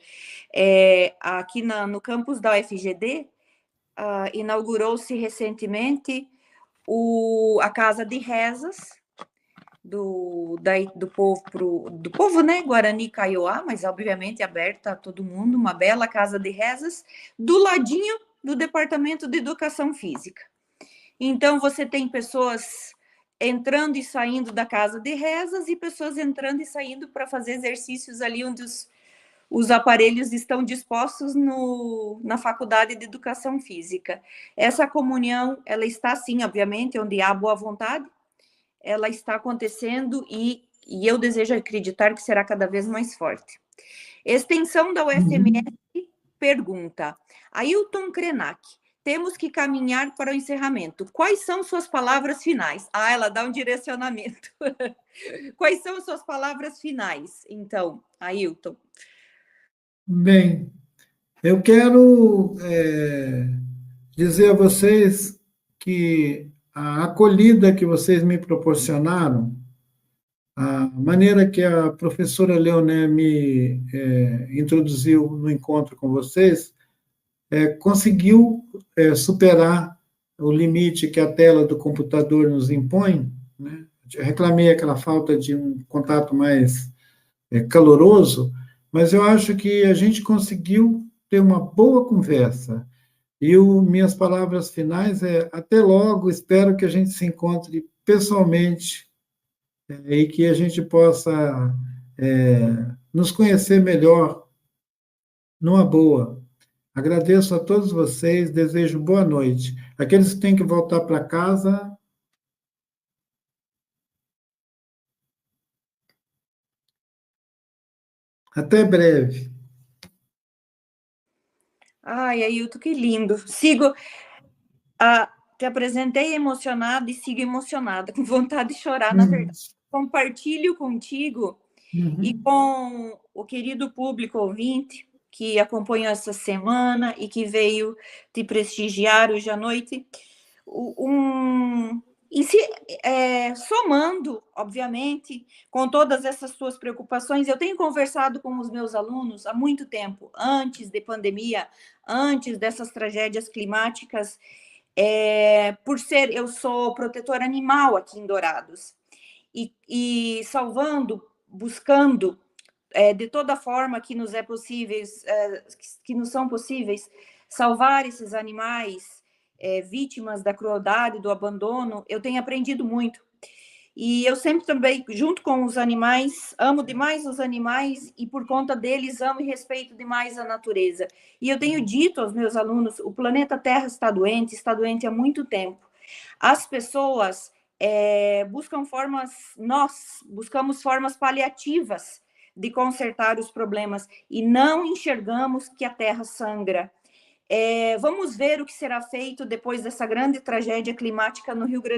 Aqui no campus da UFGD, inaugurou-se recentemente a Casa de Rezas do povo, né, Guarani Kaiowá, mas obviamente aberta a todo mundo, uma bela Casa de Rezas, do ladinho do Departamento de Educação Física. Então, você tem pessoas entrando e saindo da casa de rezas e pessoas entrando e saindo para fazer exercícios ali onde os aparelhos estão dispostos na Faculdade de Educação Física. Essa comunhão, ela está, sim, obviamente, onde há boa vontade, ela está acontecendo e eu desejo acreditar que será cada vez mais forte. Extensão da UFMS pergunta: Ailton Krenak, temos que caminhar para o encerramento. Quais são suas palavras finais? Ela dá um direcionamento. Quais são suas palavras finais, então, Ailton? Bem, eu quero dizer a vocês que a acolhida que vocês me proporcionaram, a maneira que a professora Leoné me introduziu no encontro com vocês, conseguiu superar o limite que a tela do computador nos impõe, né? Eu reclamei aquela falta de um contato mais caloroso, mas eu acho que a gente conseguiu ter uma boa conversa. E minhas palavras finais até logo, espero que a gente se encontre pessoalmente e que a gente possa nos conhecer melhor numa boa. Agradeço a todos vocês, desejo boa noite. Aqueles que têm que voltar para casa, até breve. Ai, Ailton, que lindo. Te apresentei emocionada e sigo emocionada, com vontade de chorar, na verdade. Compartilho contigo e com o querido público ouvinte que acompanhou essa semana e que veio te prestigiar hoje à noite, somando, obviamente, com todas essas suas preocupações. Eu tenho conversado com os meus alunos há muito tempo, antes de pandemia, antes dessas tragédias climáticas, eu sou protetora animal aqui em Dourados, e salvando, buscando de toda forma que nos que nos são possíveis, salvar esses animais vítimas da crueldade, do abandono. Eu tenho aprendido muito. E eu sempre também, junto com os animais, amo demais os animais e, por conta deles, amo e respeito demais a natureza. E eu tenho dito aos meus alunos, o planeta Terra está doente há muito tempo. As pessoas nós buscamos formas paliativas de consertar os problemas e não enxergamos que a Terra sangra. Vamos ver o que será feito depois dessa grande tragédia climática no Rio Grande